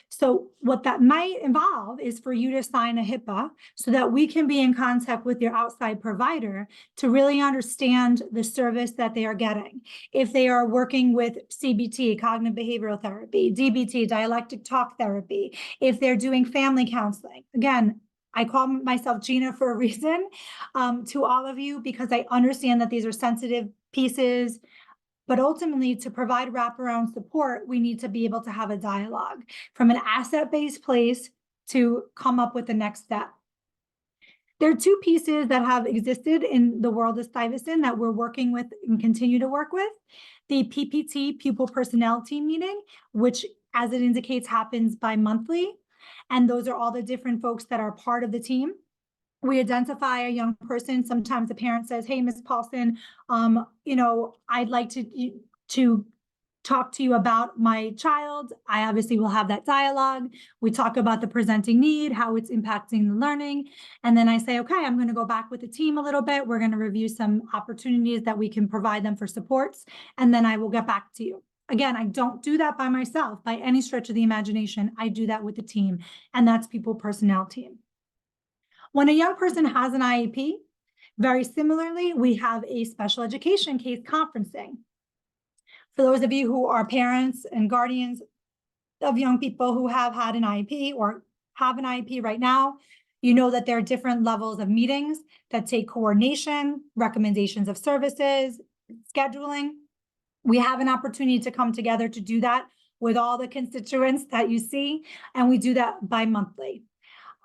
So what that might involve is for you to sign a HIPAA so that we can be in contact with your outside provider to really understand the service that they are getting. If they are working with CBT, cognitive behavioral therapy, DBT, dialectic talk therapy, if they're doing family counseling. Again, I call myself Gina for a reason to all of you, because I understand that these are sensitive pieces. But ultimately, to provide wraparound support, we need to be able to have a dialogue from an asset-based place to come up with the next step. There are two pieces that have existed in the world of Stuyvesant that we're working with and continue to work with. The PPT, Pupil Personnel Team meeting, which, as it indicates, happens bi-monthly. And those are all the different folks that are part of the team. We identify a young person. Sometimes the parent says, hey, Ms. Paulson, I'd like to talk to you about my child. I obviously will have that dialogue. We talk about the presenting need, how it's impacting the learning. And then I say, okay, I'm going to go back with the team a little bit. We're going to review some opportunities that we can provide them for supports. And then I will get back to you. Again, I don't do that by myself by any stretch of the imagination. I do that with the team, and that's Pupil Personnel Team. When a young person has an IEP, very similarly, we have a special education case conferencing. For those of you who are parents and guardians of young people who have had an IEP or have an IEP right now, you know that there are different levels of meetings that take coordination, recommendations of services, scheduling. We have an opportunity to come together to do that with all the constituents that you see, and we do that bi-monthly.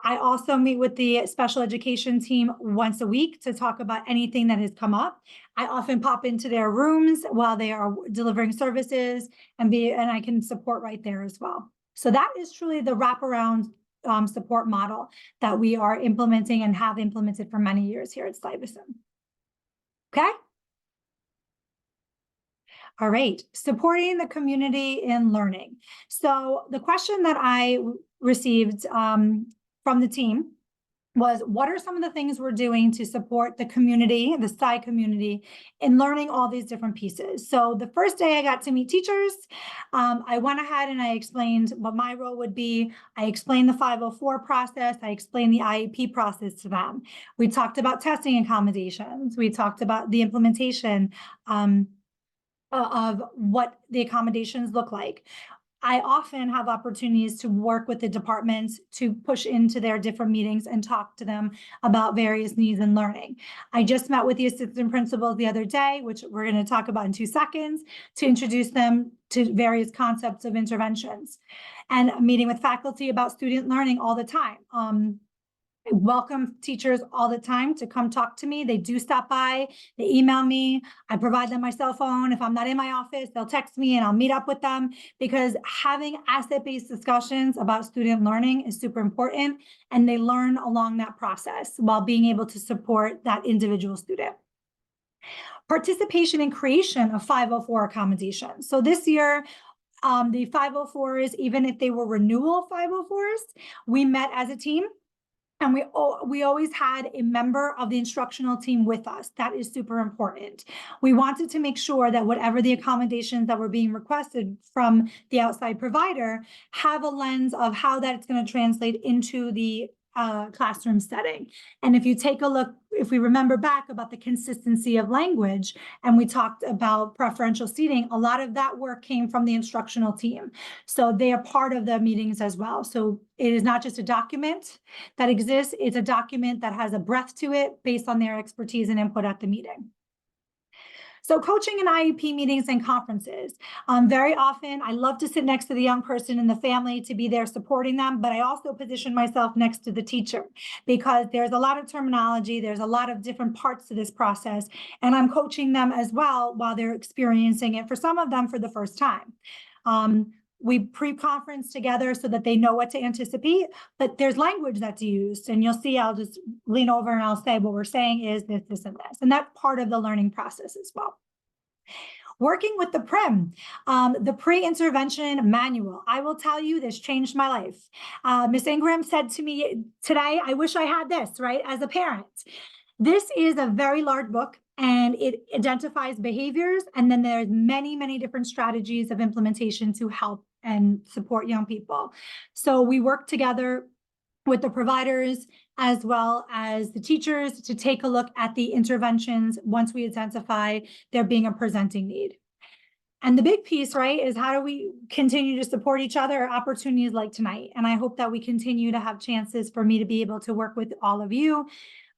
I also meet with the special education team once a week to talk about anything that has come up. I often pop into their rooms while they are delivering services and I can support right there as well. So that is truly the wraparound support model that we are implementing and have implemented for many years here at Stuyvesant. Okay. All right, supporting the community in learning. So the question that I received from the team was what are some of the things we're doing to support the community, the Stuy community, in learning all these different pieces. So the first day I got to meet teachers, I went ahead and I explained what my role would be. I explained the 504 process. I explained the IEP process to them. We talked about testing accommodations. We talked about the implementation of what the accommodations look like. I often have opportunities to work with the departments to push into their different meetings and talk to them about various needs and learning. I just met with the assistant principals the other day, which we're going to talk about in 2 seconds, to introduce them to various concepts of interventions, and meeting with faculty about student learning all the time. I welcome teachers all the time to come talk to me. They do stop by, they email me, I provide them my cell phone. If I'm not in my office, they'll text me and I'll meet up with them, because having asset-based discussions about student learning is super important, and they learn along that process while being able to support that individual student. Participation in creation of 504 accommodations. So this year, the 504s, even if they were renewal 504s, we met as a team. And we always had a member of the instructional team with us. That is super important. We wanted to make sure that whatever the accommodations that were being requested from the outside provider have a lens of how that's going to translate into the classroom setting. And if you take a look, if we remember back about the consistency of language, and we talked about preferential seating, a lot of that work came from the instructional team. So they are part of the meetings as well. So it is not just a document that exists, it's a document that has a breadth to it based on their expertise and input at the meeting. So coaching in IEP meetings and conferences. Very often, I love to sit next to the young person in the family to be there supporting them, but I also position myself next to the teacher, because there's a lot of terminology, there's a lot of different parts to this process, and I'm coaching them as well while they're experiencing it, for some of them for the first time. We pre-conference together so that they know what to anticipate, but there's language that's used, and you'll see, I'll just lean over and I'll say, what we're saying is this, this, and this. And that's part of the learning process as well. Working with the PRIM, the pre-intervention manual. I will tell you, this changed my life. Ms. Ingram said to me today, I wish I had this, right, as a parent. This is a very large book, and it identifies behaviors, and then there's many, many different strategies of implementation to help and support young people. So we work together with the providers as well as the teachers to take a look at the interventions once we identify there being a presenting need. And the big piece, right, is how do we continue to support each other at opportunities like tonight? And I hope that we continue to have chances for me to be able to work with all of you.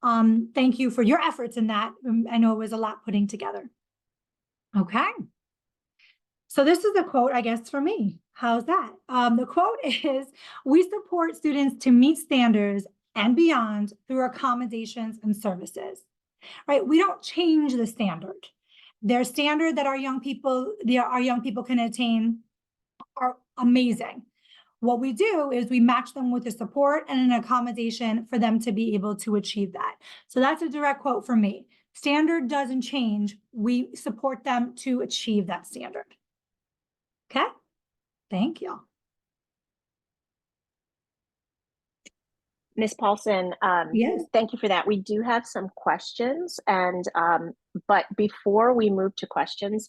Thank you for your efforts in that. I know it was a lot putting together. Okay. So this is a quote, I guess, for me. How's that? The quote is, we support students to meet standards and beyond through accommodations and services, right? We don't change the standard. Their standard that our young people can attain are amazing. What we do is we match them with the support and an accommodation for them to be able to achieve that. So that's a direct quote from me. Standard doesn't change. We support them to achieve that standard. Okay, thank you. Ms. Paulson, Yes. thank you for that. We do have some questions, and but before we move to questions,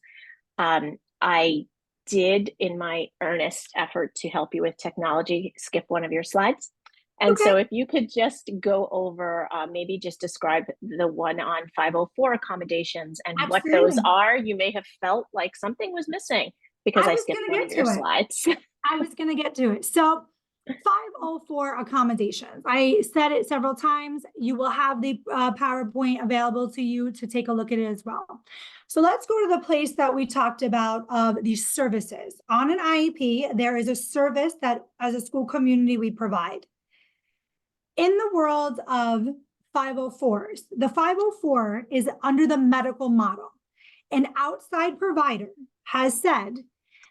I did, in my earnest effort to help you with technology, skip one of your slides. And Okay. so if you could just go over, maybe just describe the one on 504 accommodations and Absolutely. what those are. You may have felt like something was missing because I skipped one of your slides. I was going to get to it. So 504 accommodations. I said it several times. You will have the PowerPoint available to you to take a look at it as well. So let's go to the place that we talked about of these services. On an IEP, there is a service that as a school community we provide. In the world of 504s, the 504 is under the medical model. An outside provider has said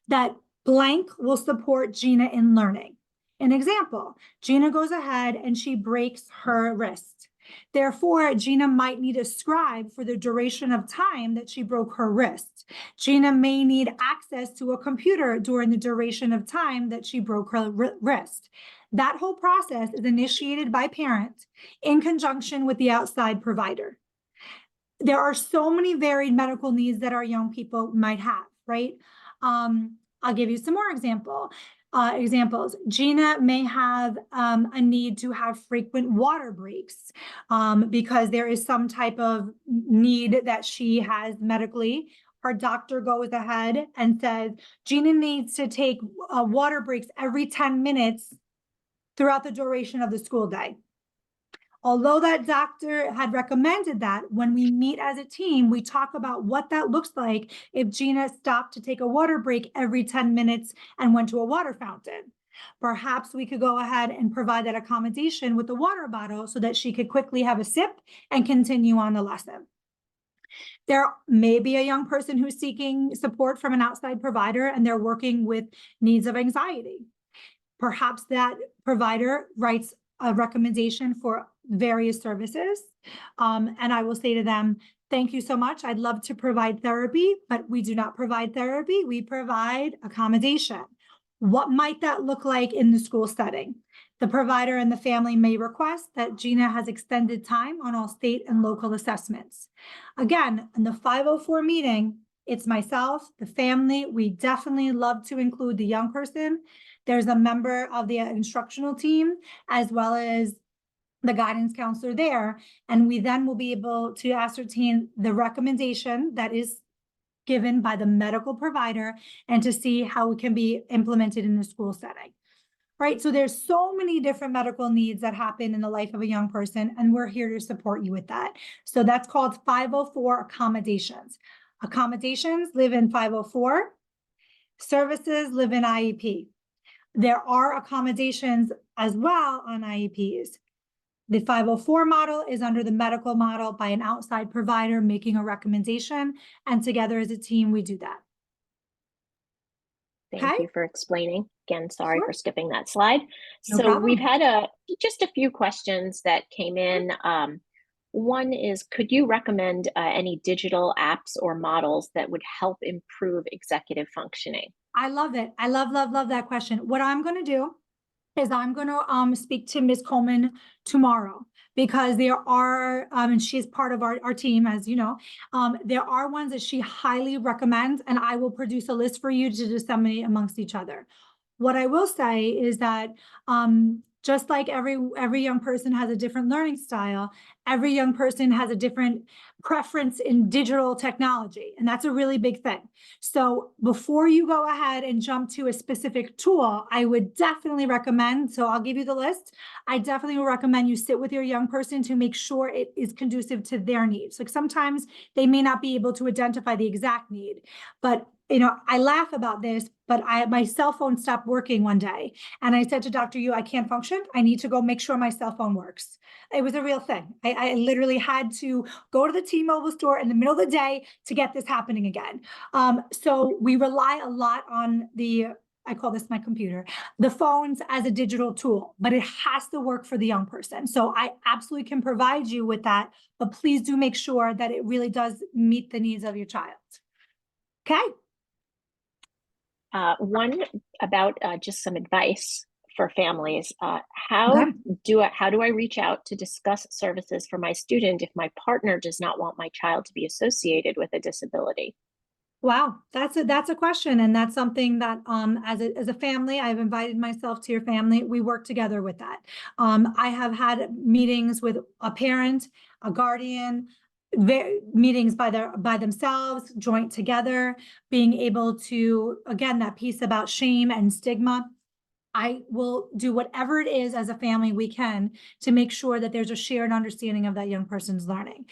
that blank will support Gina in learning. An example, Gina goes ahead and she breaks her wrist. Therefore, Gina might need a scribe for the duration of time that she broke her wrist. Gina may need access to a computer during the duration of time that she broke her wrist. That whole process is initiated by parents in conjunction with the outside provider. There are so many varied medical needs that our young people might have, right? I'll give you some more examples. Gina may have a need to have frequent water breaks because there is some type of need that she has medically. Her doctor goes ahead and says, Gina needs to take water breaks every 10 minutes throughout the duration of the school day. Although that doctor had recommended that, when we meet as a team, we talk about what that looks like if Gina stopped to take a water break every 10 minutes and went to a water fountain. Perhaps we could go ahead and provide that accommodation with the water bottle so that she could quickly have a sip and continue on the lesson. There may be a young person who's seeking support from an outside provider and they're working with needs of anxiety. Perhaps that provider writes a recommendation for various services. And I will say to them, thank you so much. I'd love to provide therapy, but we do not provide therapy. We provide accommodation. What might that look like in the school setting? The provider and the family may request that Gina has extended time on all state and local assessments. Again, in the 504 meeting, it's myself, the family. We definitely love to include the young person. There's a member of the instructional team, as well as the guidance counselor there, and we then will be able to ascertain the recommendation that is given by the medical provider and to see how it can be implemented in the school setting, right? So there's so many different medical needs that happen in the life of a young person, and we're here to support you with that. So that's called 504 accommodations. Accommodations live in 504, services live in IEP. There are accommodations as well on IEPs. The 504 model is under the medical model by an outside provider making a recommendation, and together as a team, we do that. Thank you for explaining. Again, sorry Sure. for skipping that slide. No So problem. we've had just a few questions that came in. One is, could you recommend any digital apps or models that would help improve executive functioning? I love it. I love that question. What I'm going to do is I'm going to speak to Ms. Coleman tomorrow, because there are, and she's part of our team, as you know, there are ones that she highly recommends, and I will produce a list for you to disseminate amongst each other. What I will say is that just like every young person has a different learning style, every young person has a different preference in digital technology, and that's a really big thing. So before you go ahead and jump to a specific tool, I would definitely recommend, so I'll give you the list. I definitely will recommend you sit with your young person to make sure it is conducive to their needs. Like sometimes they may not be able to identify the exact need, but you know, I laugh about this, but my cell phone stopped working one day. And I said to Dr. Yu, I can't function. I need to go make sure my cell phone works. It was a real thing. I literally had to go to the T-Mobile store in the middle of the day to get this happening again. So we rely a lot on I call this my computer, the phones as a digital tool, but it has to work for the young person. So I absolutely can provide you with that, but please do make sure that it really does meet the needs of your child. Okay. One about just some advice for families. How do I reach out to discuss services for my student if my partner does not want my child to be associated with a disability? Wow, that's a question, and that's something that as a family, I've invited myself to your family. We work together with that. I have had meetings with a parent, a guardian, meetings by themselves, joint together, being able to, again, that piece about shame and stigma. I will do whatever it is as a family we can to make sure that there's a shared understanding of that young person's learning.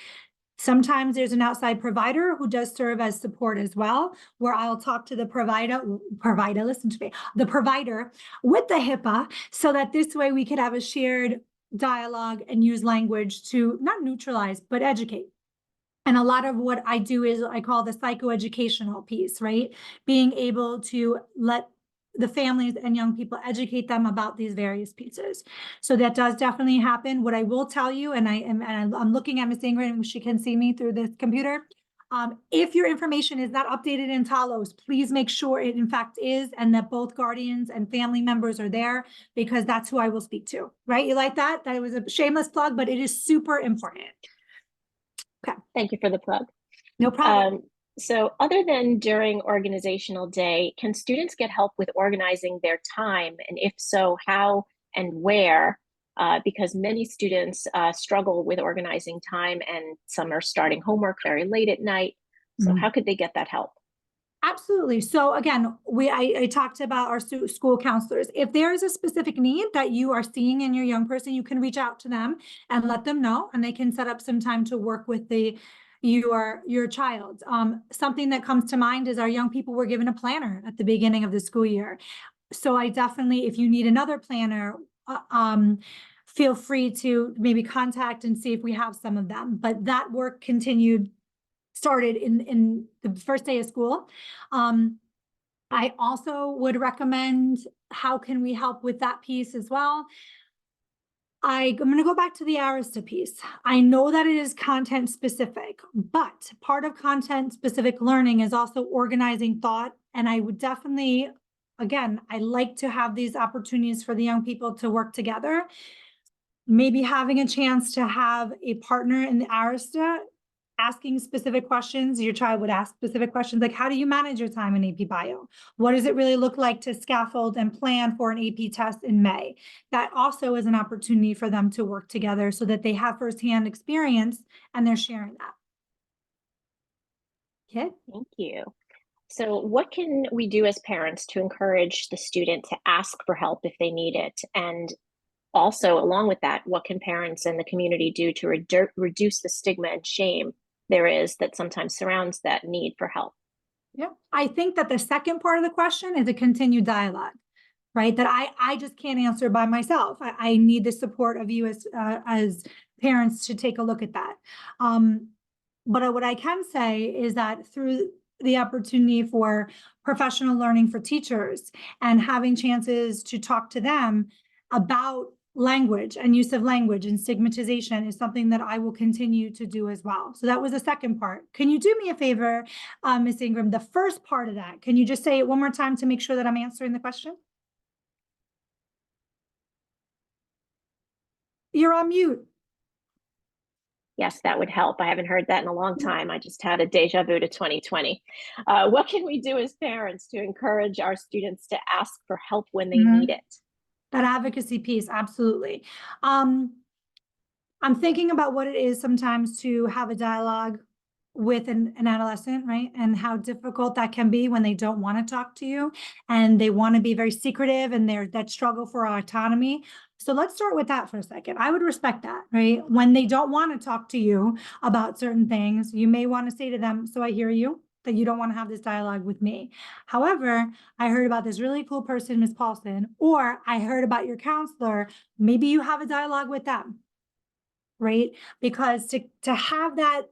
Sometimes there's an outside provider who does serve as support as well, where I'll talk to the provider, listen to me, the provider with the HIPAA, so that this way we could have a shared dialogue and use language to not neutralize, but educate. And a lot of what I do is I call the psychoeducational piece, right? Being able to let the families and young people educate them about these various pieces. So that does definitely happen. What I will tell you, and I'm looking at Ms. Ingram, she can see me through this computer. If your information is not updated in Talos, please make sure it in fact is, and that both guardians and family members are there, because that's who I will speak to, right? You like that? That was a shameless plug, but it is super important. Okay. Thank you for the plug. No problem. So other than during organizational day, can students get help with organizing their time? And if so, how and where? Because many students struggle with organizing time, and some are starting homework very late at night. So how could they get that help? Absolutely. So again, I talked about our school counselors. If there is a specific need that you are seeing in your young person, you can reach out to them and let them know, and they can set up some time to work with your child. Something that comes to mind is our young people were given a planner at the beginning of the school year. So I definitely, if you need another planner, feel free to maybe contact and see if we have some of them. But that work started in the first day of school. I also would recommend, how can we help with that piece as well? I'm going to go back to the Arista piece. I know that it is content specific, but part of content specific learning is also organizing thought. And I would definitely, again, I like to have these opportunities for the young people to work together. Maybe having a chance to have a partner in the Arista asking specific questions. Your child would ask specific questions like, how do you manage your time in AP Bio? What does it really look like to scaffold and plan for an AP test in May? That also is an opportunity for them to work together so that they have firsthand experience and they're sharing that. Okay. Thank you. So what can we do as parents to encourage the student to ask for help if they need it? And also, along with that, what can parents and the community do to reduce the stigma and shame there is that sometimes surrounds that need for help? Yeah, I think that the second part of the question is a continued dialogue, right? That I just can't answer by myself. I need the support of you as parents to take a look at that. But what I can say is that through the opportunity for professional learning for teachers and having chances to talk to them about language and use of language and stigmatization is something that I will continue to do as well. So that was the second part. Can you do me a favor, Ms. Ingram, the first part of that, can you just say it one more time to make sure that I'm answering the question? You're on mute. Yes, that would help. I haven't heard that in a long time. I just had a deja vu to 2020. What can we do as parents to encourage our students to ask for help when they need it? That advocacy piece, absolutely. I'm thinking about what it is sometimes to have a dialogue with an adolescent, right? And how difficult that can be when they don't want to talk to you and they want to be very secretive and they're that struggle for autonomy. So let's start with that for a second. I would respect that, right? When they don't want to talk to you about certain things, you may want to say to them, so I hear you, that you don't want to have this dialogue with me. However, I heard about this really cool person, Ms. Paulson, or I heard about your counselor. Maybe you have a dialogue with them, right? Because to have that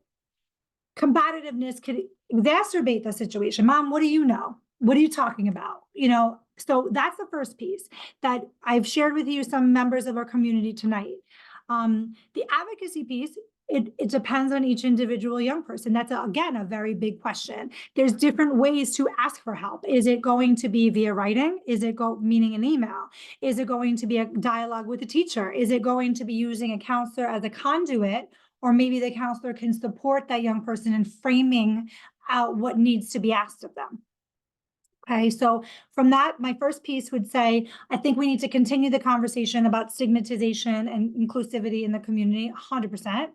combativeness could exacerbate the situation. Mom, what do you know? What are you talking about? So that's the first piece that I've shared with you, some members of our community tonight. The advocacy piece, it depends on each individual young person. That's, again, a very big question. There's different ways to ask for help. Is it going to be via writing? Is it meaning an email? Is it going to be a dialogue with a teacher? Is it going to be using a counselor as a conduit? Or maybe the counselor can support that young person in framing out what needs to be asked of them. Okay, so from that, my first piece would say, I think we need to continue the conversation about stigmatization and inclusivity in the community, 100%.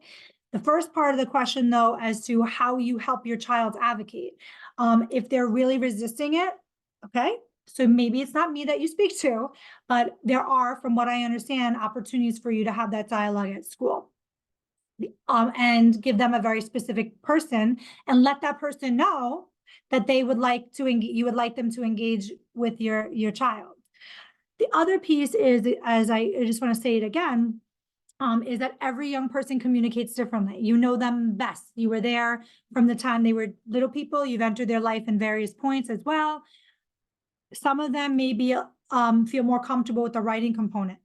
The first part of the question, though, as to how you help your child advocate. If they're really resisting it, okay, so maybe it's not me that you speak to, but there are, from what I understand, opportunities for you to have that dialogue at school. And give them a very specific person and let that person know that they would like to you would like them to engage with your child. The other piece is, as I just want to say it again, is that every young person communicates differently. You know them best. You were there from the time they were little people. You've entered their life in various points as well. Some of them maybe feel more comfortable with the writing component.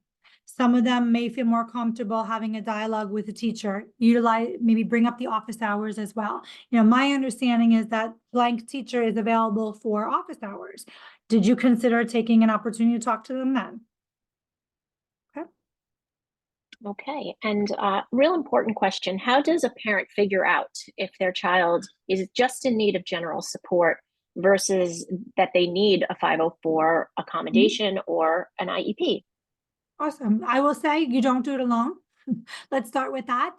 Some of them may feel more comfortable having a dialogue with the teacher, utilize, maybe bring up the office hours as well. You know, my understanding is that blank teacher is available for office hours. Did you consider taking an opportunity to talk to them then? Okay, and real important question, how does a parent figure out if their child is just in need of general support versus that they need a 504 accommodation or an IEP? Awesome. I will say you don't do it alone. Let's start with that.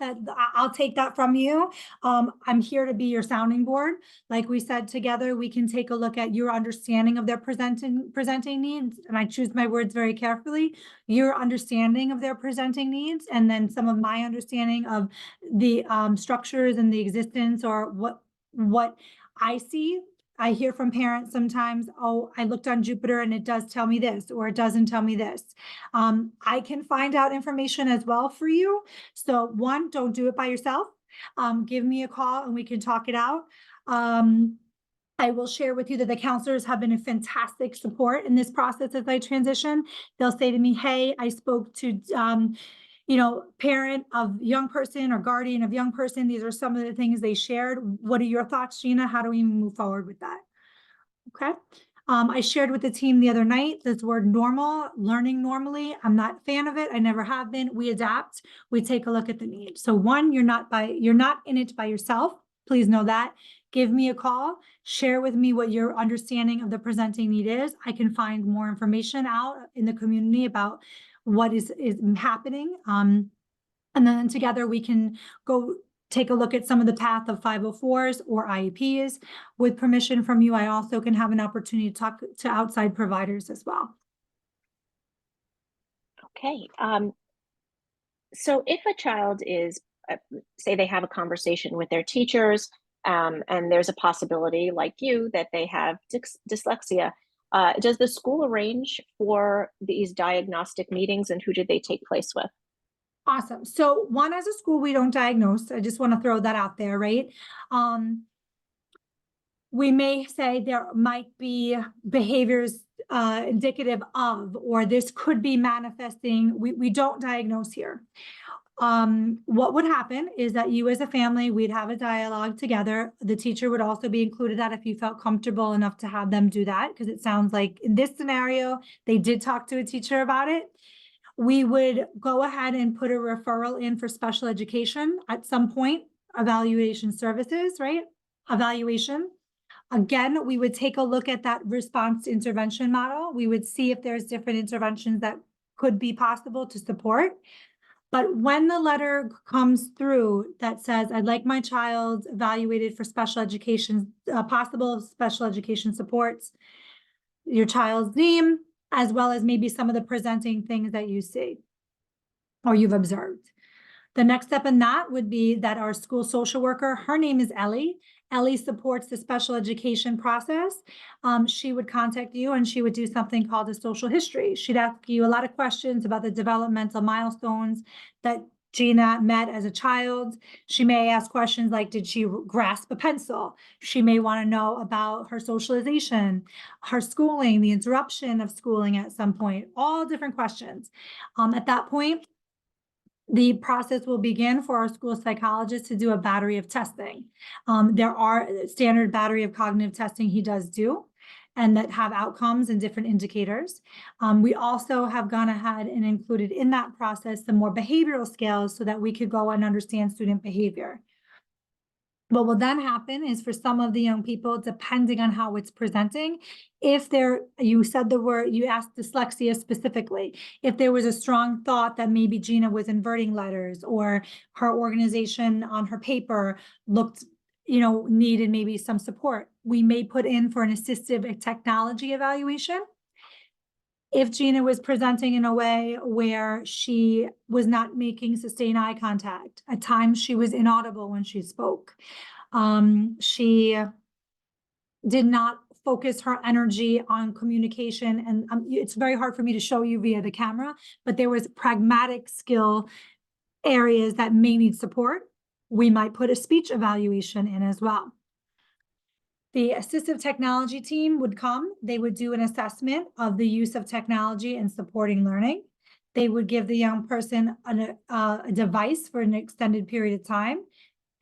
I'll take that from you. I'm here to be your sounding board. Like we said, together we can take a look at your understanding of their presenting needs, and I choose my words very carefully. Your understanding of their presenting needs, and then some of my understanding of the structures and the existence, or what I see. I hear from parents sometimes, oh, I looked on Jupiter and it does tell me this, or it doesn't tell me this. I can find out information as well for you. So one, don't do it by yourself. Give me a call and we can talk it out. I will share with you that the counselors have been a fantastic support in this process as I transition. They'll say to me, hey, I spoke to, you know, parent of young person or guardian of young person. These are some of the things they shared. What are your thoughts, Gina? How do we move forward with that? Okay. I shared with the team the other night this word normal, learning normally. I'm not a fan of it. I never have been. We adapt. We take a look at the need. So one, you're not in it by yourself. Please know that. Give me a call. Share with me what your understanding of the presenting need is. I can find more information out in the community about what is happening. And then together we can go take a look at some of the path of 504s or IEPs. With permission from you, I also can have an opportunity to talk to outside providers as well. Okay, so if a child is, say they have a conversation with their teachers, and there's a possibility, like you, that they have dyslexia, does the school arrange for these diagnostic meetings, and who did they take place with? Awesome. So one, as a school, we don't diagnose. I just want to throw that out there, right? We may say there might be behaviors indicative of, or this could be manifesting. We don't diagnose here. What would happen is that you as a family, we'd have a dialogue together. The teacher would also be included that if you felt comfortable enough to have them do that, because it sounds like in this scenario, they did talk to a teacher about it. We would go ahead and put a referral in for special education at some point, evaluation services, right? Evaluation. Again, we would take a look at that response to intervention model. We would see if there's different interventions that could be possible to support. But when the letter comes through that says, I'd like my child evaluated for special education, possible special education supports, your child's name, as well as maybe some of the presenting things that you see or you've observed. The next step in that would be that our school social worker, her name is Ellie. Ellie supports the special education process. She would contact you and she would do something called a social history. She'd ask you a lot of questions about the developmental milestones that Gina met as a child. She may ask questions like, did she grasp a pencil? She may want to know about her socialization, her schooling, the interruption of schooling at some point, all different questions. At that point, the process will begin for our school psychologist to do a battery of testing. There are standard battery of cognitive testing he does do, and that have outcomes and different indicators. We also have gone ahead and included in that process some more behavioral scales so that we could go and understand student behavior. What will then happen is for some of the young people, depending on how it's presenting, if you said the word, you asked dyslexia specifically, if there was a strong thought that maybe Gina was inverting letters or her organization on her paper looked, needed maybe some support, we may put in for an assistive technology evaluation. If Gina was presenting in a way where she was not making sustained eye contact, at times she was inaudible when she spoke. She did not focus her energy on communication. And it's very hard for me to show you via the camera, but there was pragmatic skill areas that may need support. We might put a speech evaluation in as well. The assistive technology team would come, they would do an assessment of the use of technology in supporting learning. They would give the young person a device for an extended period of time,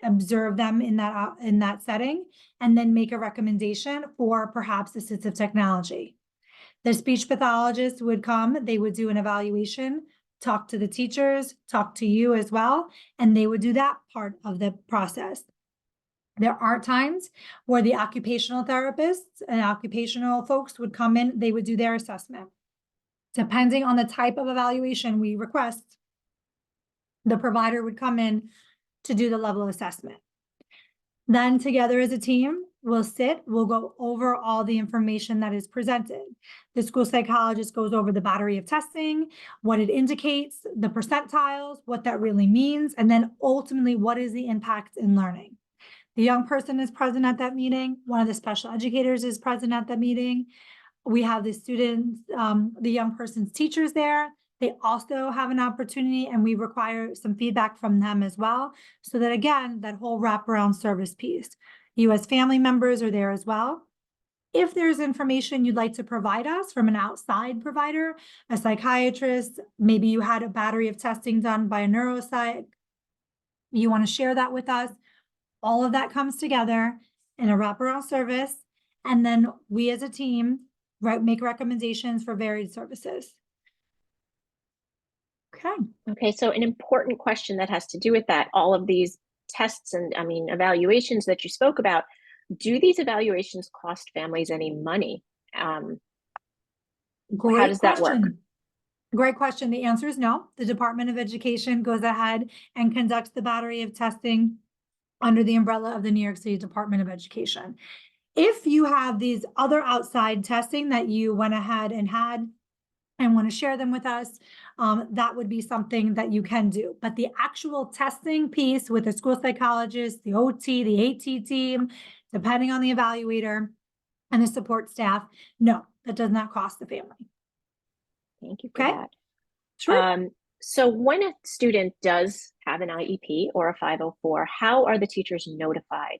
observe them in that setting, and then make a recommendation for perhaps assistive technology. The speech pathologist would come, they would do an evaluation, talk to the teachers, talk to you as well, and they would do that part of the process. There are times where the occupational therapists and occupational folks would come in, they would do their assessment. Depending on the type of evaluation we request, the provider would come in to do the level assessment. Then together as a team, we'll go over all the information that is presented. The school psychologist goes over the battery of testing, what it indicates, the percentiles, what that really means, and then ultimately, what is the impact in learning? The young person is present at that meeting. One of the special educators is present at that meeting. We have the students, the young person's teachers there. They also have an opportunity, and we require some feedback from them as well. So that, again, that whole wraparound service piece. You as family members are there as well. If there's information you'd like to provide us from an outside provider, a psychiatrist, maybe you had a battery of testing done by a neuropsych, you want to share that with us, all of that comes together in a wraparound service. And then we as a team make recommendations for varied services. Okay, so an important question that has to do with that, all of these tests and evaluations that you spoke about, do these evaluations cost families any money? How does that work? Great question. The answer is no. The Department of Education goes ahead and conducts the battery of testing under the umbrella of the New York City Department of Education. If you have these other outside testing that you went ahead and had and want to share them with us, that would be something that you can do. But the actual testing piece with the school psychologist, the OT, the AT team, depending on the evaluator and the support staff, no, that does not cost the family. Thank you for that. Sure. So when a student does have an IEP or a 504, how are the teachers notified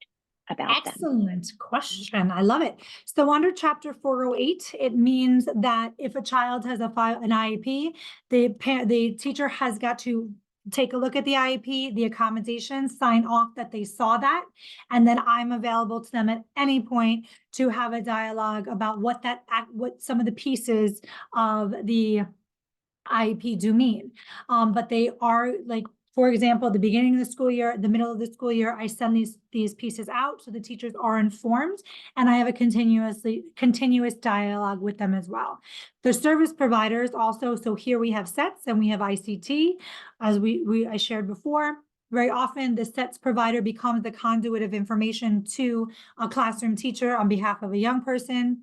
about them? Excellent question. I love it. So under Chapter 408, it means that if a child has an IEP, the teacher has got to take a look at the IEP, the accommodations, sign off that they saw that, and then I'm available to them at any point to have a dialogue about what some of the pieces of the IEP do mean. But they are, like, for example, at the beginning of the school year, the middle of the school year, I send these pieces out so the teachers are informed, and I have a continuous dialogue with them as well. The service providers also, so here we have SETS and we have ICT, as I shared before. Very often the SETS provider becomes the conduit of information to a classroom teacher on behalf of a young person.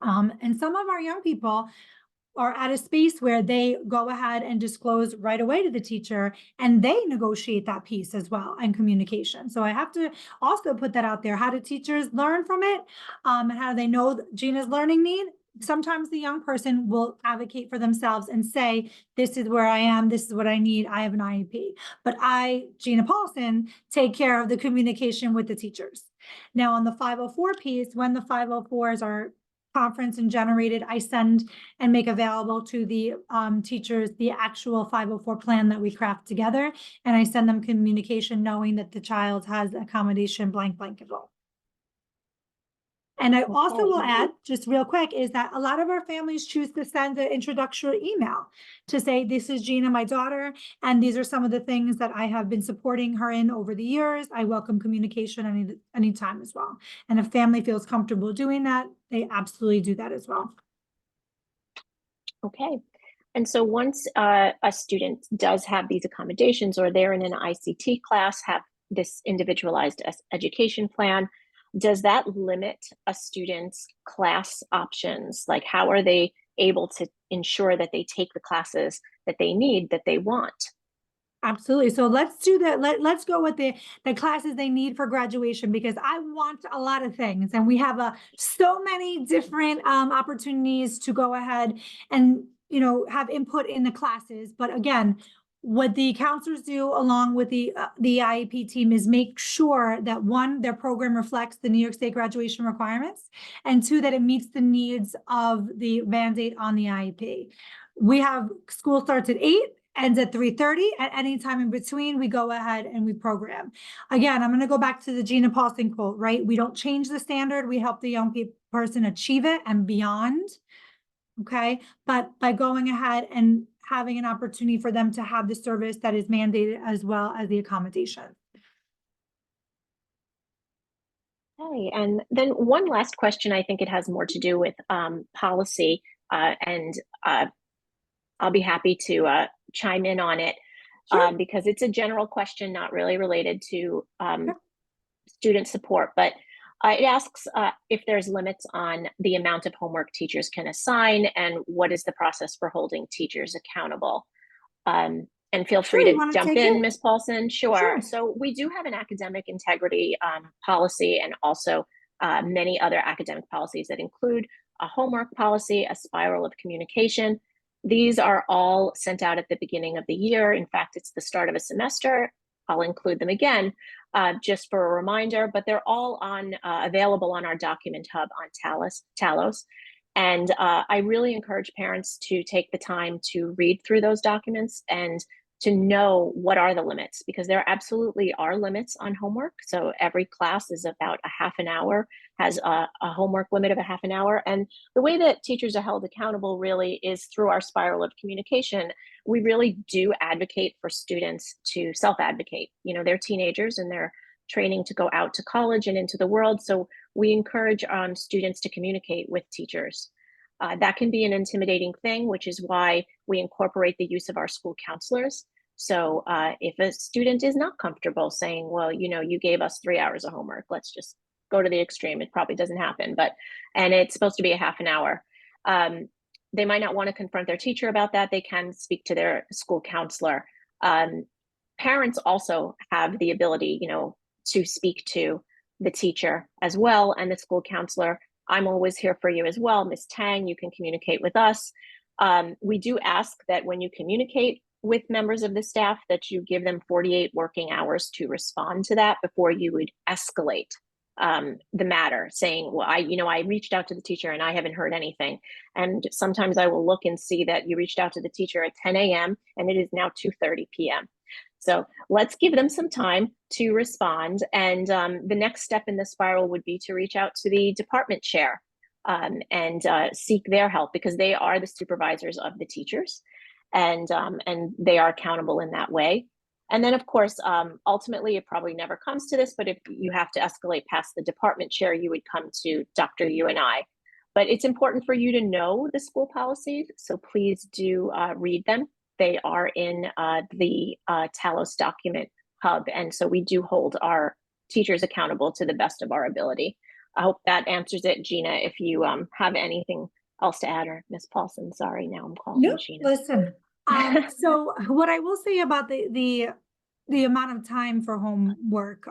And some of our young people are at a space where they go ahead and disclose right away to the teacher, and they negotiate that piece as well and communication. So I have to also put that out there. How do teachers learn from it? And how do they know Gina's learning need? Sometimes the young person will advocate for themselves and say, this is where I am, this is what I need, I have an IEP. But I, Gina Paulson, take care of the communication with the teachers. Now on the 504 piece, when the 504s are conference and generated, I send and make available to the teachers the actual 504 plan that we craft together, and I send them communication knowing that the child has accommodation blank at all. And I also will add, just real quick, is that a lot of our families choose to send an introductory email to say, this is Gina, my daughter, and these are some of the things that I have been supporting her in over the years. I welcome communication anytime as well. And if family feels comfortable doing that, they absolutely do that as well. Okay. And so once a student does have these accommodations, or they're in an ICT class, have this individualized education plan, does that limit a student's class options? Like, how are they able to ensure that they take the classes that they need, that they want? Absolutely. So let's do that. Let's go with the classes they need for graduation, because I want a lot of things, and we have so many different opportunities to go ahead and have input in the classes. But again, what the counselors do along with the IEP team is make sure that one, their program reflects the New York State graduation requirements, and two, that it meets the needs of the mandate on the IEP. We have school starts at 8, ends at 3:30. At any time in between, we go ahead and we program. Again, I'm going to go back to the Gina Paulson quote, right? We don't change the standard. We help the young person achieve it and beyond. Okay. But by going ahead and having an opportunity for them to have the service that is mandated as well as the accommodation. Okay, and then one last question, I think it has more to do with policy, and I'll be happy to chime in on it. Sure. Because it's a general question, not really related to Sure. student support, but it asks if there's limits on the amount of homework teachers can assign, and what is the process for holding teachers accountable. And feel free Sure, to jump in, Ms. Paulson. Sure. Sure. So we do have an academic integrity policy, and also many other academic policies that include a homework policy, a spiral of communication. These are all sent out at the beginning of the year. In fact, it's the start of a semester. I'll include them again just for a reminder, but they're all on available on our document hub on Talos. And I really encourage parents to take the time to read through those documents and to know what are the limits, because there absolutely are limits on homework. So every class is about a half an hour, has a homework limit of a half an hour. And the way that teachers are held accountable really is through our spiral of communication. We really do advocate for students to self-advocate. You know, they're teenagers and they're training to go out to college and into the world. So we encourage students to communicate with teachers. That can be an intimidating thing, which is why we incorporate the use of our school counselors. So if a student is not comfortable saying, well, you know, you gave us 3 hours of homework, let's just go to the extreme. It probably doesn't happen, and it's supposed to be a half an hour. They might not want to confront their teacher about that. They can speak to their school counselor. Parents also have the ability, you know, to speak to the teacher as well and the school counselor. I'm always here for you as well. Ms. Tang, you can communicate with us. We do ask that when you communicate with members of the staff that you give them 48 working hours to respond to that before you would escalate the matter, saying, well, I reached out to the teacher and I haven't heard anything. And sometimes I will look and see that you reached out to the teacher at 10 a.m. and it is now 2:30 p.m. So let's give them some time to respond. And the next step in the spiral would be to reach out to the department chair and seek their help, because they are the supervisors of the teachers, and they are accountable in that way. And then, of course, ultimately, it probably never comes to this, but if you have to escalate past the department chair, you would come to Dr. Yu and I. But it's important for you to know the school policies, so please do read them. They are in the Talos document hub. And so we do hold our teachers accountable to the best of our ability. I hope that answers it. Gina, if you have anything else to add, or Ms. Paulson, sorry, now I'm calling you Gina. Listen, so what I will say about the amount of time for homework,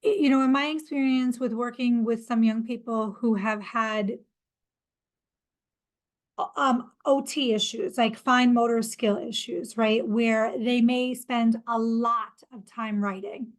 you know, in my experience with working with some young people who have had OT issues, like fine motor skill issues, right? Where they may spend a lot of time writing,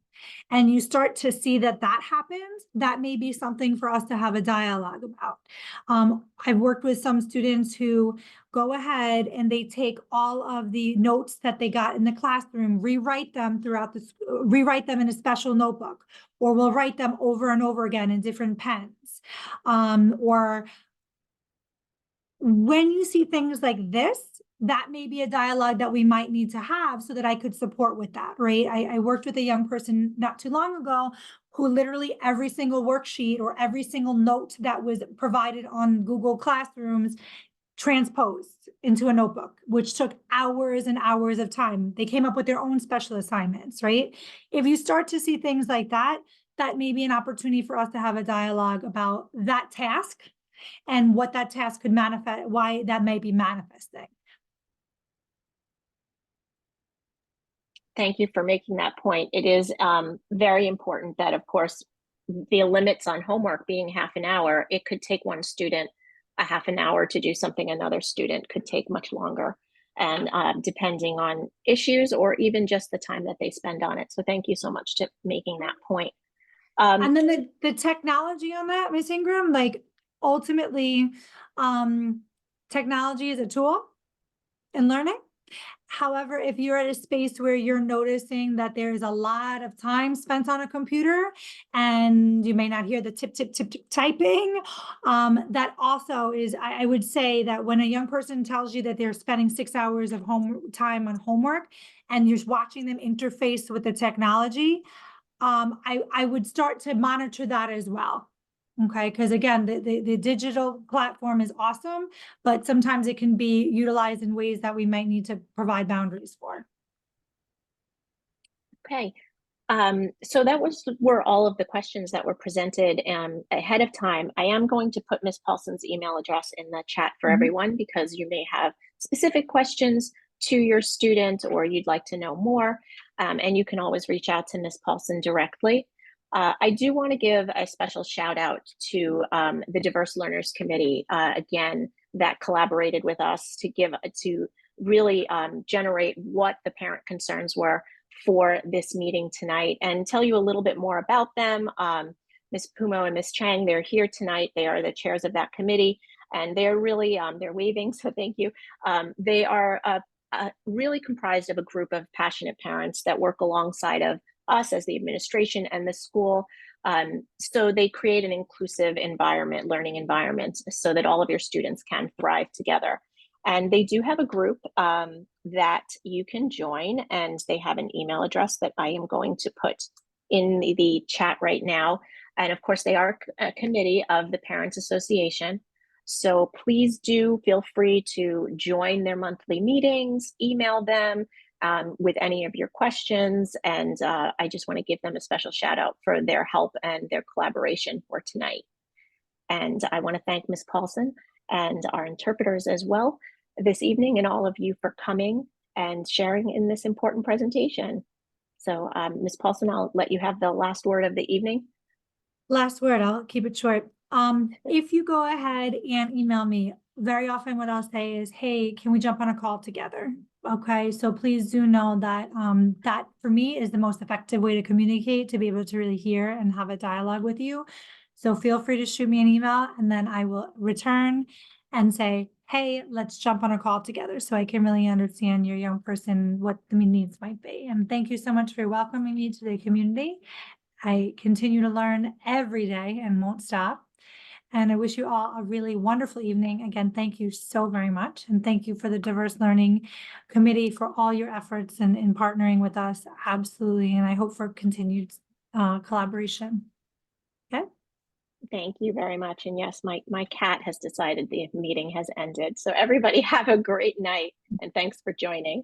and you start to see that happens, that may be something for us to have a dialogue about. I've worked with some students who go ahead and they take all of the notes that they got in the classroom, rewrite them in a special notebook, or we'll write them over and over again in different pens, or when you see things like this, that may be a dialogue that we might need to have so that I could support with that, right? I worked with a young person not too long ago who literally every single worksheet or every single note that was provided on Google Classrooms transposed into a notebook, which took hours and hours of time. They came up with their own special assignments, right? If you start to see things like that, that may be an opportunity for us to have a dialogue about that task and what that task could manifest, why that may be manifesting. Thank you for making that point. It is very important that, of course, the limits on homework being half an hour, it could take one student a half an hour to do something another student could take much longer. and depending on issues or even just the time that they spend on it. So thank you so much to making that point. And then the technology on that, Ms. Ingram, like ultimately, technology is a tool in learning. However, if you're at a space where you're noticing that there's a lot of time spent on a computer and you may not hear the tip, tip, tip, tip typing, that also is, I would say that when a young person tells you that they're spending 6 hours of time on homework and you're watching them interface with the technology, I would start to monitor that as well. Okay, because again, the digital platform is awesome, but sometimes it can be utilized in ways that we might need to provide boundaries for. Okay, so that were all of the questions that were presented ahead of time. I am going to put Ms. Paulson's email address in the chat for everyone, because you may have specific questions to your student or you'd like to know more, and you can always reach out to Ms. Paulson directly. I do want to give a special shout out to the Diverse Learners Committee, again, that collaborated with us to really generate what the parent concerns were for this meeting tonight, and tell you a little bit more about them. Ms. Pumo and Ms. Chang, they're here tonight. They are the chairs of that committee, and they're really, they're waving, so thank you. They are really comprised of a group of passionate parents that work alongside of us as the administration and the school. So they create an inclusive environment, learning environment, so that all of your students can thrive together. And they do have a group that you can join, and they have an email address that I am going to put in the chat right now. And of course, they are a committee of the Parents Association. So please do feel free to join their monthly meetings, email them with any of your questions. And I just want to give them a special shout out for their help and their collaboration for tonight. And I want to thank Ms. Paulson and our interpreters as well this evening, and all of you for coming and sharing in this important presentation. So Ms. Paulson, I'll let you have the last word of the evening. Last word, I'll keep it short. If you go ahead and email me, very often what I'll say is, hey, can we jump on a call together? Okay, so please do know that that for me is the most effective way to communicate, to be able to really hear and have a dialogue with you. So feel free to shoot me an email, and then I will return and say, hey, let's jump on a call together so I can really understand your young person, what the needs might be. And thank you so much for welcoming me to the community. I continue to learn every day and won't stop. And I wish you all a really wonderful evening. Again, thank you so very much. And thank you for the Diverse Learning Committee for all your efforts in partnering with us. Absolutely. And I hope for continued collaboration. Okay. Thank you very much. And yes, my cat has decided the meeting has ended. So everybody have a great night, and thanks for joining.